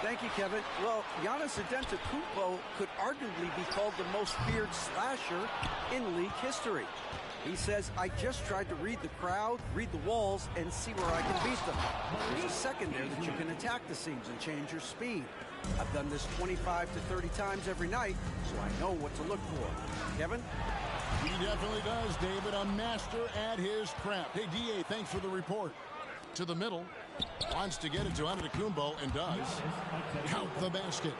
Thank you, Kevin. Well, Giannis Antetokounmpo could arguably be called the most feared slasher in league history. He says, I just tried to read the crowd, read the walls, and see where I can beat them. There's a second there that you can attack the seams and change your speed. I've done this 25 to 30 times every night, so I know what to look for. Kevin? He definitely does, David. A master at his craft. Hey, D.A., thanks for the report. To the middle. Wants to get it to Antetokounmpo and does. Count the basket.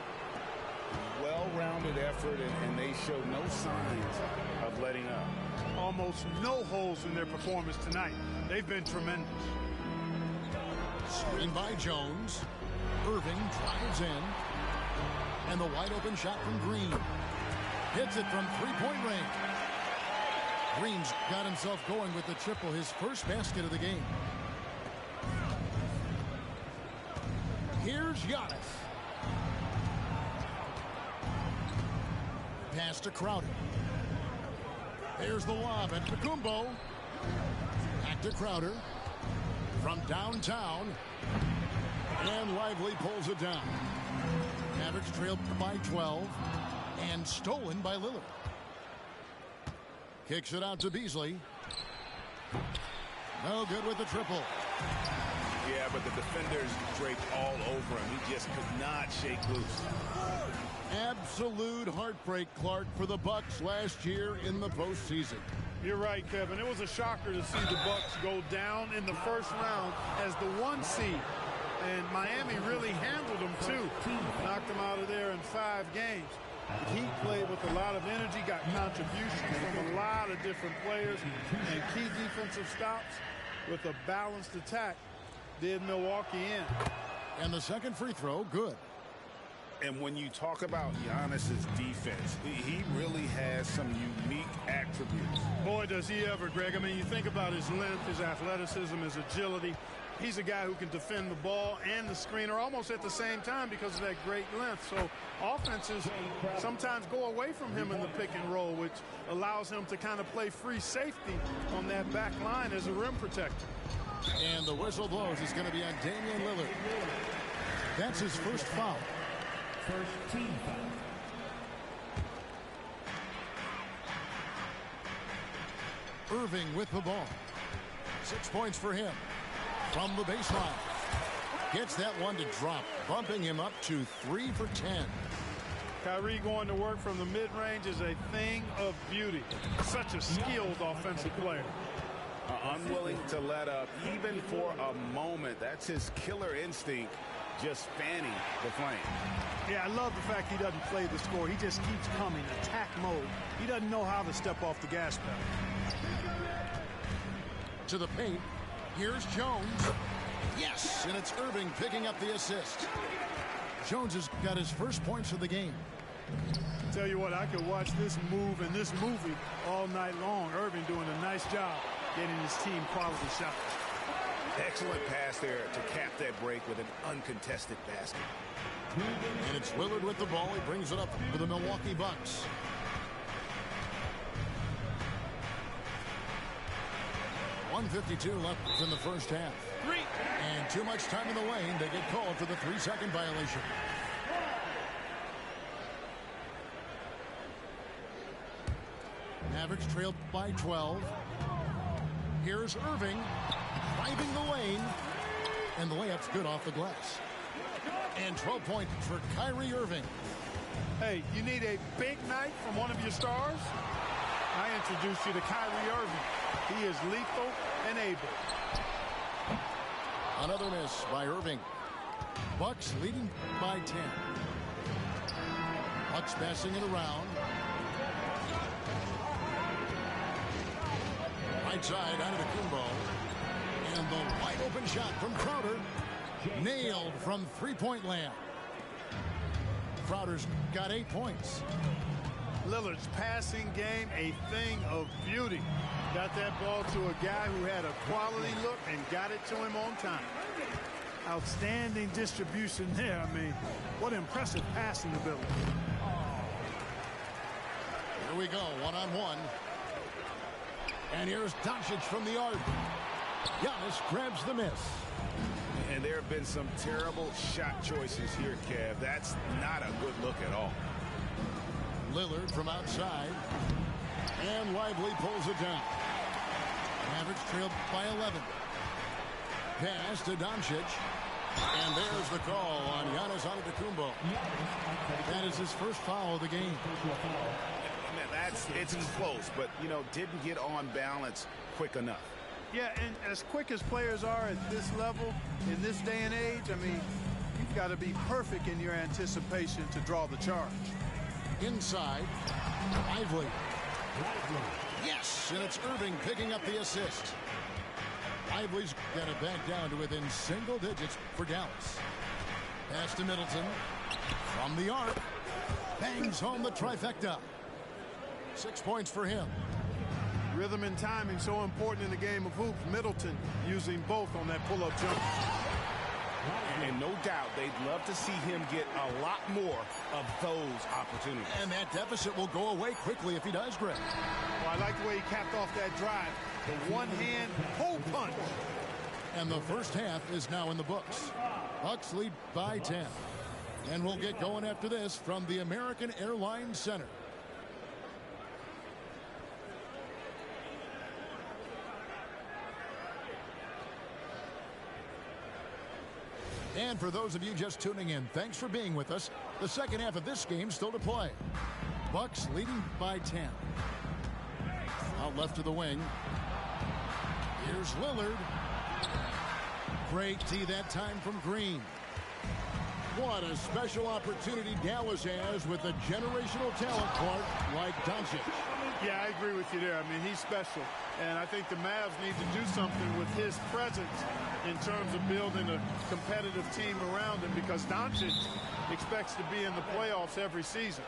Well-rounded effort, and they show no signs of letting up. Almost no holes in their performance tonight. They've been tremendous. Screen by Jones. Irving drives in. And the wide open shot from Green. Hits it from three-point range. Green's got himself going with the triple, his first basket of the game. Here's Giannis. Pass to Crowder. There's the lob at Antetokounmpo. Back to Crowder. From downtown. And Lively pulls it down. Mavericks trailed by 12. And stolen by Lillard. Kicks it out to Beasley. No good with the triple. Yeah, but the defenders draped all over him. He just could not shake loose. Absolute heartbreak, Clark, for the Bucks last year in the postseason. You're right, Kevin. It was a shocker to see the Bucks go down in the first round as the 1 seed. And Miami really handled them, too. Knocked them out of there in 5 games. The Heat played with a lot of energy, got contributions from a lot of different players, and key defensive stops with a balanced attack did Milwaukee in. And the second free throw, good. And when you talk about Giannis's defense, he really has some unique attributes. Boy, does he ever, Greg. I mean, you think about his length, his athleticism, his agility. He's a guy who can defend the ball and the screener almost at the same time because of that great length. So offenses sometimes go away from him in the pick and roll, which allows him to kind of play free safety on that back line as a rim protector. And the whistle blows. It's going to be on Damian Lillard. That's his first foul. First team foul. Irving with the ball. 6 points for him. From the baseline. Gets that one to drop, bumping him up to 3 for 10. Kyrie going to work from the mid-range is a thing of beauty. Such a skilled offensive player. Unwilling to let up, even for a moment. That's his killer instinct, just fanning the flame. Yeah, I love the fact he doesn't play the score. He just keeps coming, attack mode. He doesn't know how to step off the gas pedal. To the paint. Here's Jones. Yes, and it's Irving picking up the assist. Jones has got his first points of the game. Tell you what, I could watch this move and this movie all night long. Irving doing a nice job getting his team quality shots. Excellent pass there to cap that break with an uncontested basket. And it's Lillard with the ball. He brings it up for the Milwaukee Bucks. .152 left in the first half. And too much time in the lane. They get called for the 3-second violation. Mavericks trailed by 12. Here's Irving driving the lane. And the layup's good off the glass. And 12 points for Kyrie Irving. Hey, you need a big night from one of your stars? I introduce you to Kyrie Irving. He is lethal and able. Another miss by Irving. Bucks leading by 10. Bucks passing it around. Right side Antetokounmpo. And the wide open shot from Crowder. Nailed from three-point land. Crowder's got 8 points. Lillard's passing game, a thing of beauty. Got that ball to a guy who had a quality look and got it to him on time. Outstanding distribution there. I mean, what impressive passing ability. Here we go, one-on-one. And here's Doncic from the arc. Giannis grabs the miss. And there have been some terrible shot choices here, Kev. That's not a good look at all. Lillard from outside. And Lively pulls it down. Mavericks trailed by 11. Pass to Doncic. And there's the call on Giannis Antetokounmpo. That is his first foul of the game. It's close, but, you know, didn't get on balance quick enough. Yeah, and as quick as players are at this level, in this day and age, I mean, you've got to be perfect in your anticipation to draw the charge. Inside, Lively. Yes, and it's Irving picking up the assist. Lively's got it back down to within single digits for Dallas. Pass to Middleton. From the arc. Bangs home the trifecta. 6 points for him. Rhythm and timing so important in the game of hoops. Middleton using both on that pull-up jump. And no doubt they'd love to see him get a lot more of those opportunities. And that deficit will go away quickly if he does, Greg. Well, I like the way he capped off that drive. The one-hand pull punch. And the first half is now in the books. Bucks lead by 10. And we'll get going after this from the American Airlines Center. And for those of you just tuning in, thanks for being with us. The second half of this game still to play. Bucks leading by 10. Out left to the wing. Here's Lillard. Great tee that time from Green. What a special opportunity Dallas has with a generational talent part like Doncic. Yeah, I agree with you there. I mean, he's special. And I think the Mavs need to do something with his presence in terms of building a competitive team around him, because Doncic expects to be in the playoffs every season.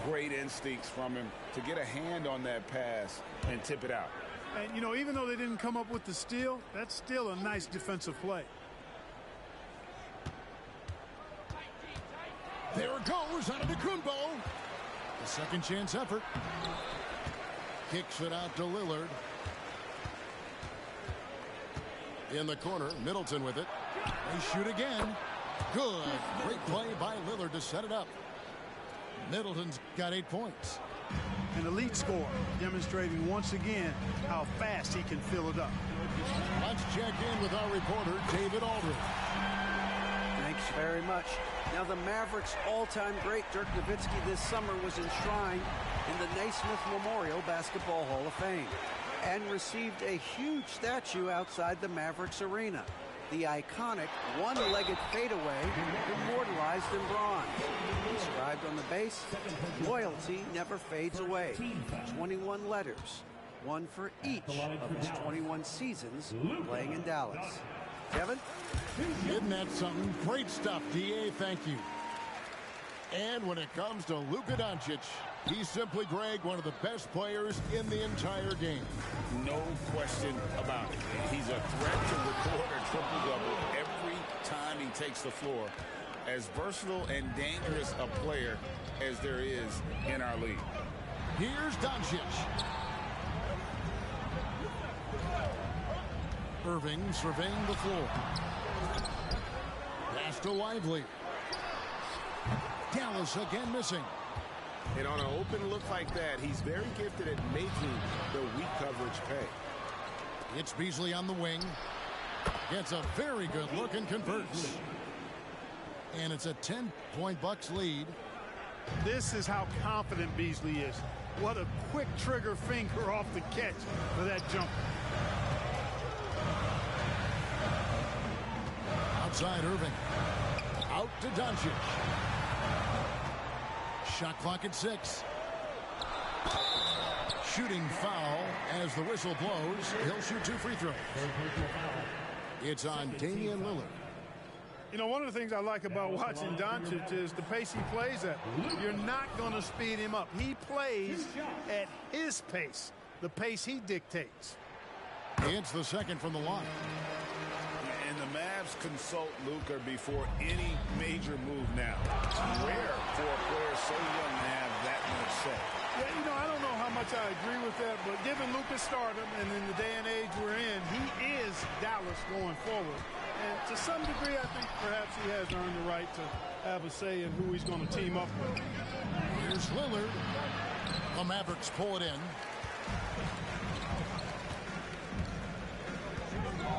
Great instincts from him to get a hand on that pass and tip it out. And, you know, even though they didn't come up with the steal, that's still a nice defensive play. There it goes, Antetokounmpo. The second chance effort. Kicks it out to Lillard. In the corner, Middleton with it. They shoot again. Good. Great play by Lillard to set it up. Middleton's got 8 points. An elite scorer, demonstrating once again how fast he can fill it up. Let's check in with our reporter, David Aldridge. Thanks very much. Now, the Mavericks' all-time great Dirk Nowitzki this summer was enshrined in the Naismith Memorial Basketball Hall of Fame and received a huge statue outside the Mavericks arena. The iconic one-legged fadeaway immortalized in bronze. Inscribed on the base, loyalty never fades away. 21 letters, one for each of his 21 seasons playing in Dallas. Kevin? Isn't that something? Great stuff, D.A. Thank you. And when it comes to Luka Doncic, he's simply, Greg, one of the best players in the entire game. No question about it. He's a threat to record a triple-double every time he takes the floor. As versatile and dangerous a player as there is in our league. Here's Doncic. Irving surveying the floor. Pass to Lively. Dallas again missing. And on an open look like that, he's very gifted at making the weak coverage pay. It's Beasley on the wing. Gets a very good look and converts. And it's a 10-point Bucks lead. This is how confident Beasley is. What a quick trigger finger off the catch for that jumper. Outside Irving. Out to Doncic. Shot clock at 6. Shooting foul as the whistle blows. He'll shoot 2 free throws. It's on Damian Lillard. You know, one of the things I like about watching Doncic is the pace he plays at. You're not going to speed him up. He plays at his pace, the pace he dictates. It's the second from the line. And the Mavs consult Luka before any major move now. It's rare for a player so young to have that much say. Yeah, you know, I don't know how much I agree with that, but given Luka's stardom and in the day and age we're in, he is Dallas going forward. And to some degree, I think perhaps he has earned the right to have a say in who he's going to team up with. Here's Lillard. The Mavericks pull it in.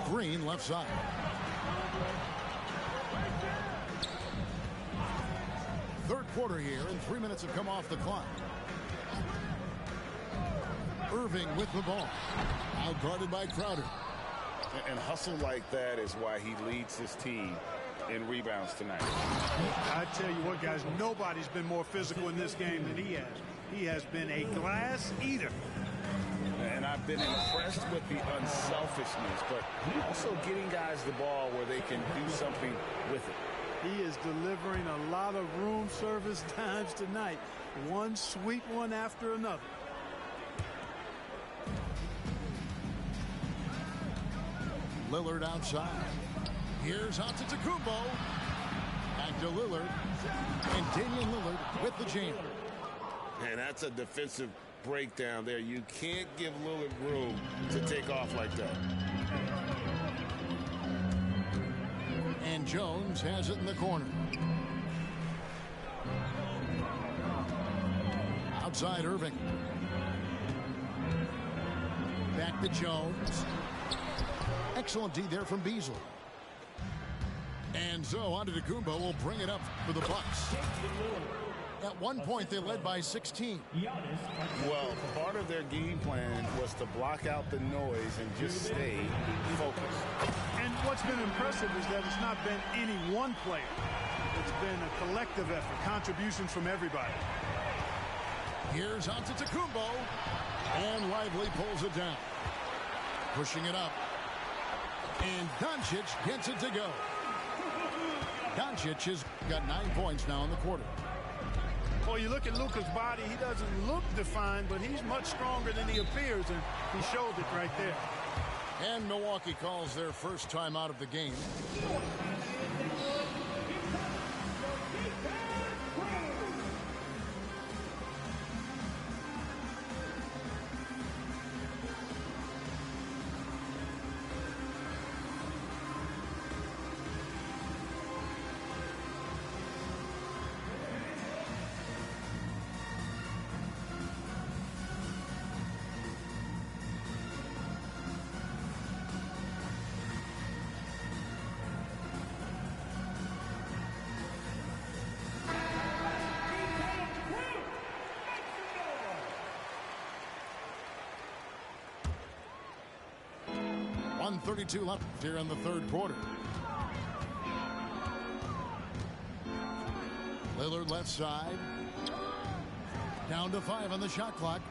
Green left side. Third quarter here, and 3 minutes have come off the clock. Irving with the ball. Out guarded by Crowder. And hustle like that is why he leads his team in rebounds tonight. I tell you what, guys, nobody's been more physical in this game than he has. He has been a glass eater. And I've been impressed with the unselfishness, but also getting guys the ball where they can do something with it. He is delivering a lot of room service times tonight. One sweet one after another. Lillard outside. Here's Antetokounmpo. Back to Lillard. And Damian Lillard with the jam. And that's a defensive breakdown there. You can't give Lillard room to take off like that. And Jones has it in the corner. Outside Irving. Back to Jones. Excellent D there from Beasley. And so Antetokounmpo will bring it up for the Bucks. At one point, they led by 16. Well, part of their game plan was to block out the noise and just stay focused. And what's been impressive is that it's not been any one player. It's been a collective effort, contributions from everybody. Here's Antetokounmpo. And Lively pulls it down. Pushing it up. And Doncic gets it to go. Doncic has got 9 points now in the quarter. Well, you look at Luka's body, he doesn't look defined, but he's much stronger than he appears, and he showed it right there. And Milwaukee calls their first time out of the game. .132 left here in the third quarter. Lillard left side. Down to 5 on the shot clock.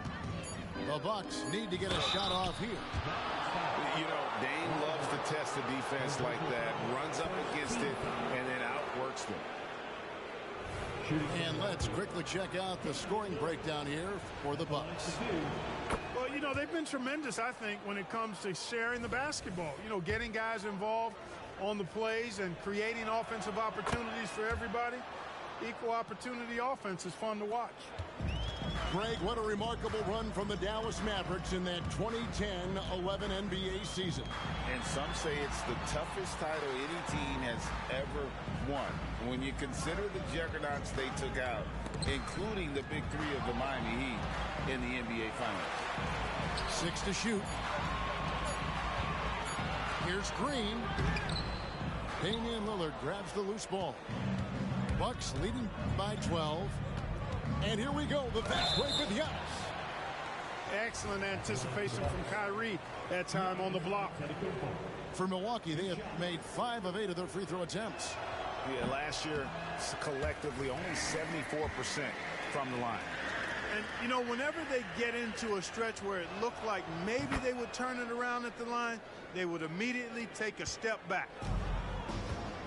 The Bucks need to get a shot off here. You know, Dame loves to test the defense like that, runs up against it, and then outworks them. And let's quickly check out the scoring breakdown here for the Bucks. Well, you know, they've been tremendous, I think, when it comes to sharing the basketball. You know, getting guys involved on the plays and creating offensive opportunities for everybody. Equal opportunity offense is fun to watch. Greg, what a remarkable run from the Dallas Mavericks in that 2010-11 NBA season. And some say it's the toughest title any team has ever won. When you consider the juggernauts they took out, including the big three of the Miami Heat in the NBA Finals. 6 to shoot. Here's Green. Damian Lillard grabs the loose ball. Bucks leading by 12. And here we go, the fast break with Giannis. Excellent anticipation from Kyrie that time on the block. For Milwaukee, they have made 5 of 8 of their free throw attempts. Yeah, last year, collectively, only 74% from the line. And, you know, whenever they get into a stretch where it looked like maybe they would turn it around at the line, they would immediately take a step back.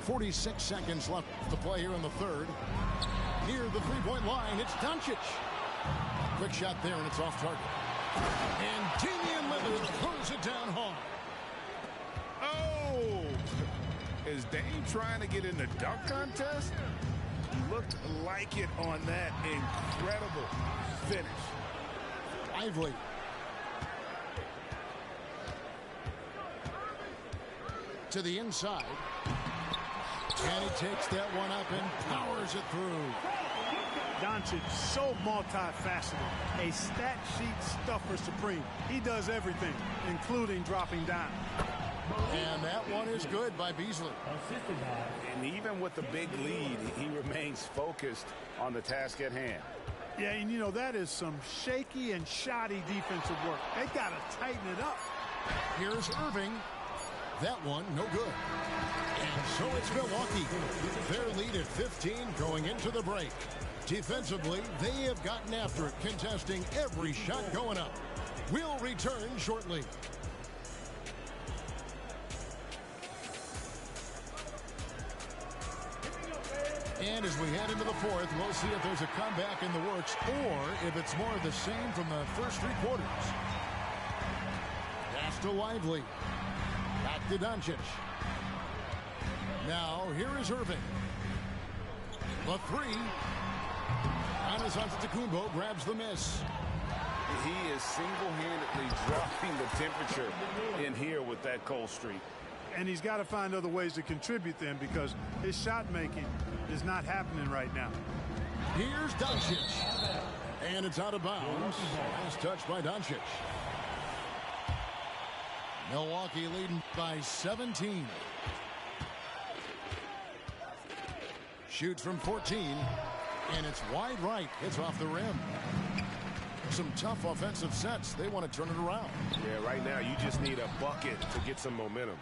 46 seconds left to play here in the third. Near the three-point line, it's Doncic. Quick shot there, and it's off target. And Damian Lillard throws it down hard. Oh! Is Dame trying to get in the dunk contest? Looked like it on that incredible finish. Lively. To the inside. And he takes that one up and powers it through. Doncic, so multifaceted. A stat sheet stuffer supreme. He does everything, including dropping down. And that one is good by Beasley. And even with the big lead, he remains focused on the task at hand. Yeah, and you know, that is some shaky and shoddy defensive work. They got to tighten it up. Here's Irving. That one, no good. And so it's Milwaukee. Their lead at 15 going into the break. Defensively, they have gotten after it, contesting every shot going up. We'll return shortly. And as we head into the fourth, we'll see if there's a comeback in the works or if it's more of the same from the first 3 quarters. Pass to Lively. Back to Doncic. Now, here is Irving. The 3. Giannis Antetokounmpo grabs the miss. He is single-handedly dropping the temperature in here with that cold streak. And he's got to find other ways to contribute then, because his shot making is not happening right now. Here's Doncic. And it's out of bounds. Last touch by Doncic. Milwaukee leading by 17. Shoots from 14. And it's wide right. Hits off the rim. Some tough offensive sets. They want to turn it around. Yeah, right now you just need a bucket to get some momentum.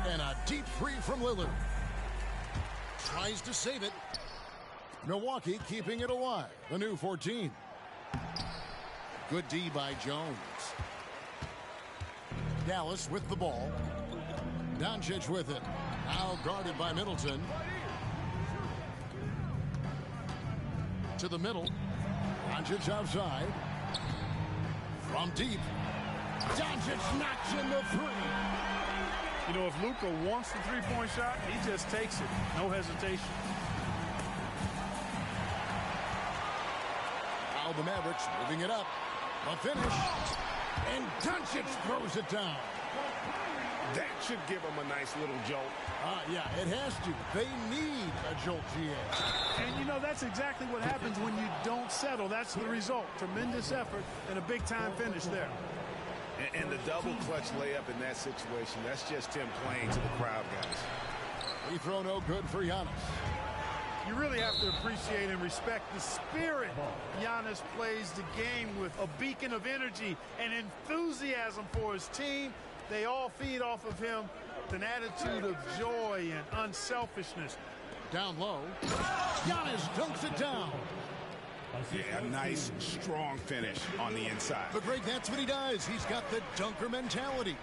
And a deep 3 from Lillard. Tries to save it. Milwaukee keeping it alive. The new 14. Good D by Jones. Dallas with the ball. Doncic with it. Now guarded by Middleton. To the middle. Doncic outside. From deep. Doncic knocks in the 3. You know, if Luka wants the three-point shot, he just takes it. No hesitation. Now the Mavericks moving it up. A finish. And Doncic throws it down. That should give him a nice little jolt. Yeah, it has to. They need a jolt, GA. And, you know, that's exactly what happens when you don't settle. That's the result. Tremendous effort and a big-time finish there. And the double clutch layup in that situation, that's just him playing to the crowd, guys. Free throw no good for Giannis. You really have to appreciate and respect the spirit Giannis plays the game with. A beacon of energy and enthusiasm for his team. They all feed off of him with an attitude of joy and unselfishness. Down low. Giannis dunks it down. Yeah, a nice, strong finish on the inside. But Greg, that's what he does. He's got the dunker mentality.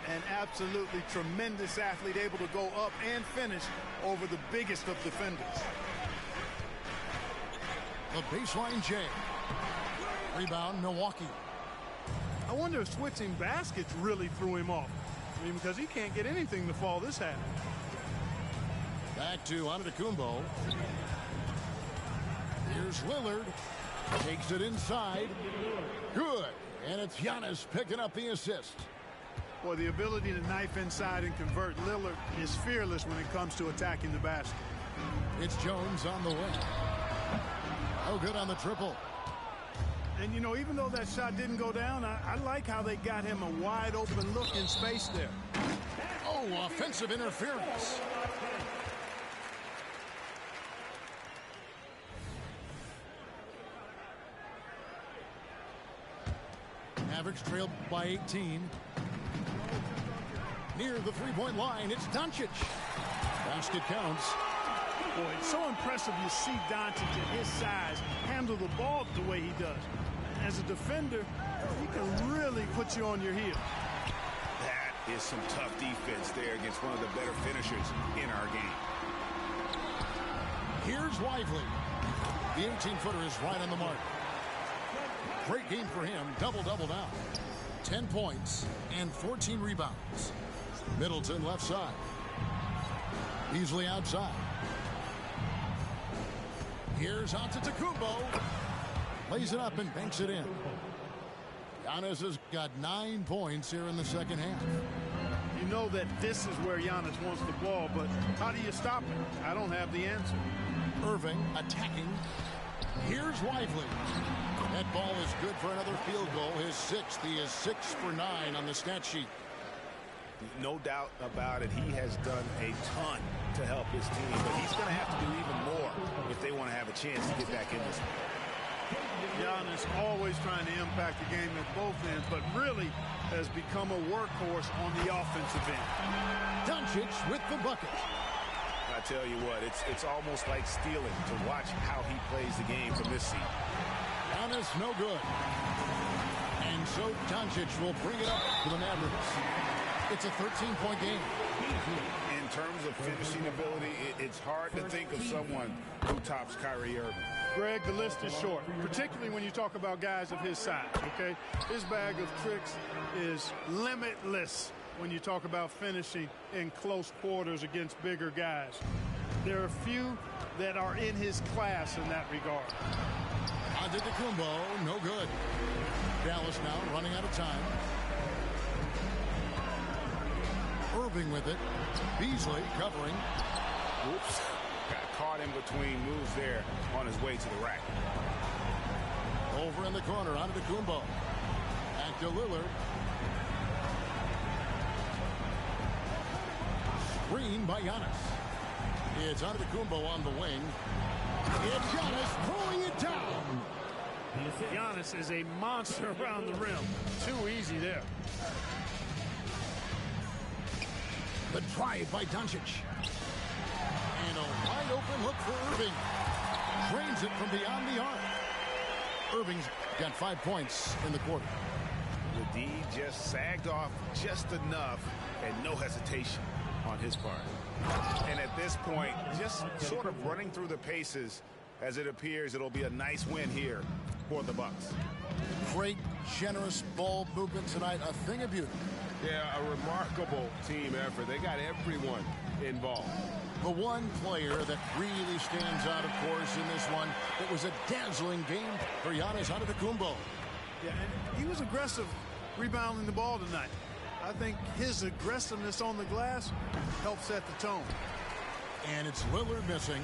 An absolutely tremendous athlete, able to go up and finish over the biggest of defenders. The baseline J. Rebound, Milwaukee. I wonder if switching baskets really threw him off. I mean, because he can't get anything to fall this half. Back to Antetokounmpo. Here's Lillard. Takes it inside. Good. And it's Giannis picking up the assist. Well, the ability to knife inside and convert, Lillard is fearless when it comes to attacking the basket. It's Jones on the wing. Oh, good on the triple. And, you know, even though that shot didn't go down, I like how they got him a wide open look in space there. Oh, offensive interference. Mavericks trailed by 18. Near the three-point line, it's Doncic. Basket counts. Boy, it's so impressive you see Doncic at his size handle the ball the way he does. As a defender, he can really put you on your heel. That is some tough defense there against one of the better finishers in our game. Here's Lively. The 18-footer is right on the mark. Great game for him. Double-double now. 10 points and 14 rebounds. Middleton left side. Beasley outside. Here's Antetokounmpo. Lays it up and banks it in. Giannis has got 9 points here in the second half. You know that this is where Giannis wants the ball, but how do you stop it? I don't have the answer. Irving attacking. Here's Lively. That ball is good for another field goal. His 6th. He is 6 for 9 on the stat sheet. No doubt about it. He has done a ton to help his team, but he's going to have to do even more if they want to have a chance to get back in this. Giannis always trying to impact the game at both ends, but really has become a workhorse on the offensive end. Doncic with the bucket. I tell you what, it's almost like stealing to watch how he plays the game from this seat. Giannis no good. And so Doncic will bring it up to the Mavericks. It's a 13-point game. In terms of finishing ability, it's hard to think of someone who tops Kyrie Irving. Greg, the list is short, particularly when you talk about guys of his size, okay? His bag of tricks is limitless when you talk about finishing in close quarters against bigger guys. There are few that are in his class in that regard. Antetokounmpo, no good. Dallas now running out of time. Irving with it. Beasley covering. Oops. Got caught in between moves there on his way to the rack. Over in the corner, Antetokounmpo. Back to Lillard. Screen by Giannis. It's Antetokounmpo on the wing. It's Giannis pulling it down. Giannis is a monster around the rim. Too easy there. The drive by Doncic. And a wide open look for Irving. Drains it from beyond the arc. Irving's got 5 points in the quarter. The D just sagged off just enough and no hesitation on his part. And at this point, just sort of running through the paces as it appears it'll be a nice win here for the Bucks. Great, generous ball movement tonight. A thing of beauty. Yeah, a remarkable team effort. They got everyone involved. The one player that really stands out, of course, in this one, it was a dazzling game for Giannis Antetokounmpo. Yeah, and he was aggressive rebounding the ball tonight. I think his aggressiveness on the glass helped set the tone. And it's Lillard missing.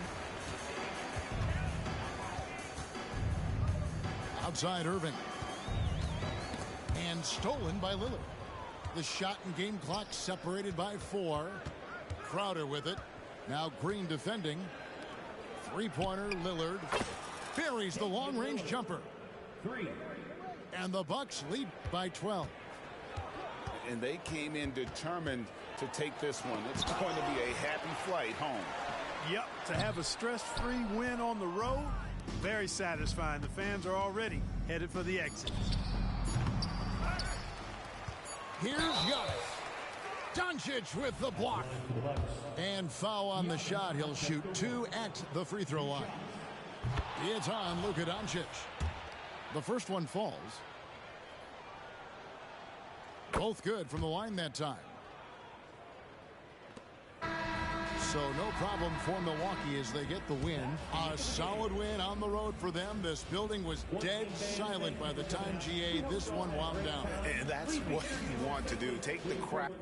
Outside Irving. And stolen by Lillard. The shot and game clock separated by 4. Crowder with it. Now Green defending. Three-pointer Lillard. Buries the long-range jumper. 3. And the Bucks lead by 12. And they came in determined to take this one. It's going to be a happy flight home. Yep, to have a stress-free win on the road, Very satisfying. The fans are already headed for the exit. Here's Giannis. Doncic with the block. And foul on the shot. He'll shoot 2 at the free throw line. It's on Luka Doncic. The first one falls. Both good from the line that time. So no problem for Milwaukee as they get the win. A solid win on the road for them. This building was dead silent by the time, GA, this one wound down. And that's what you want to do. Take the crap.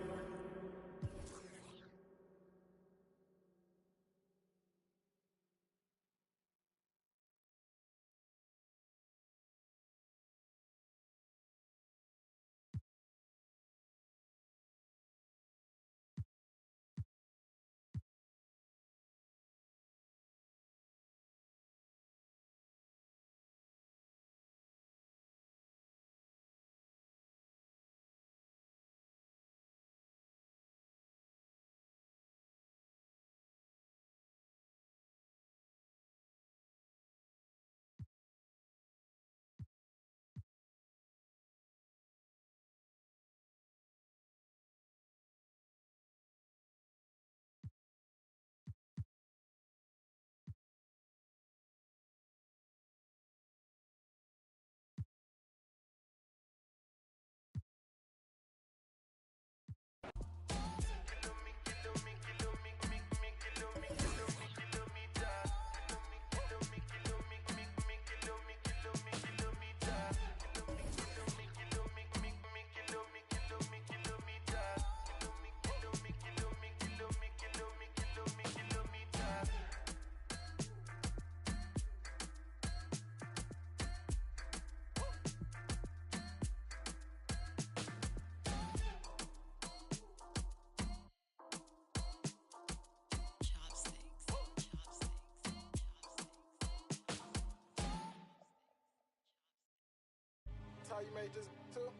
How you made this too?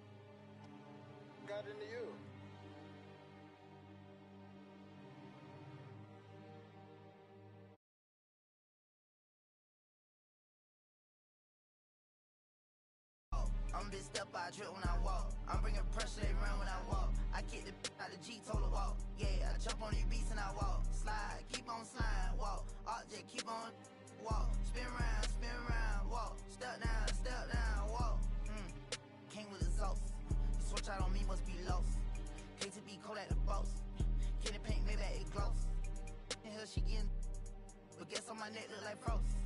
Got into you. I'm big step I trip when I walk. I'm bringing pressure, they run when I walk. I kick the out the G, told her walk. Yeah, I jump on these beats and I walk. Slide, keep on sliding, walk. Just keep on walk. Spin around, spin around.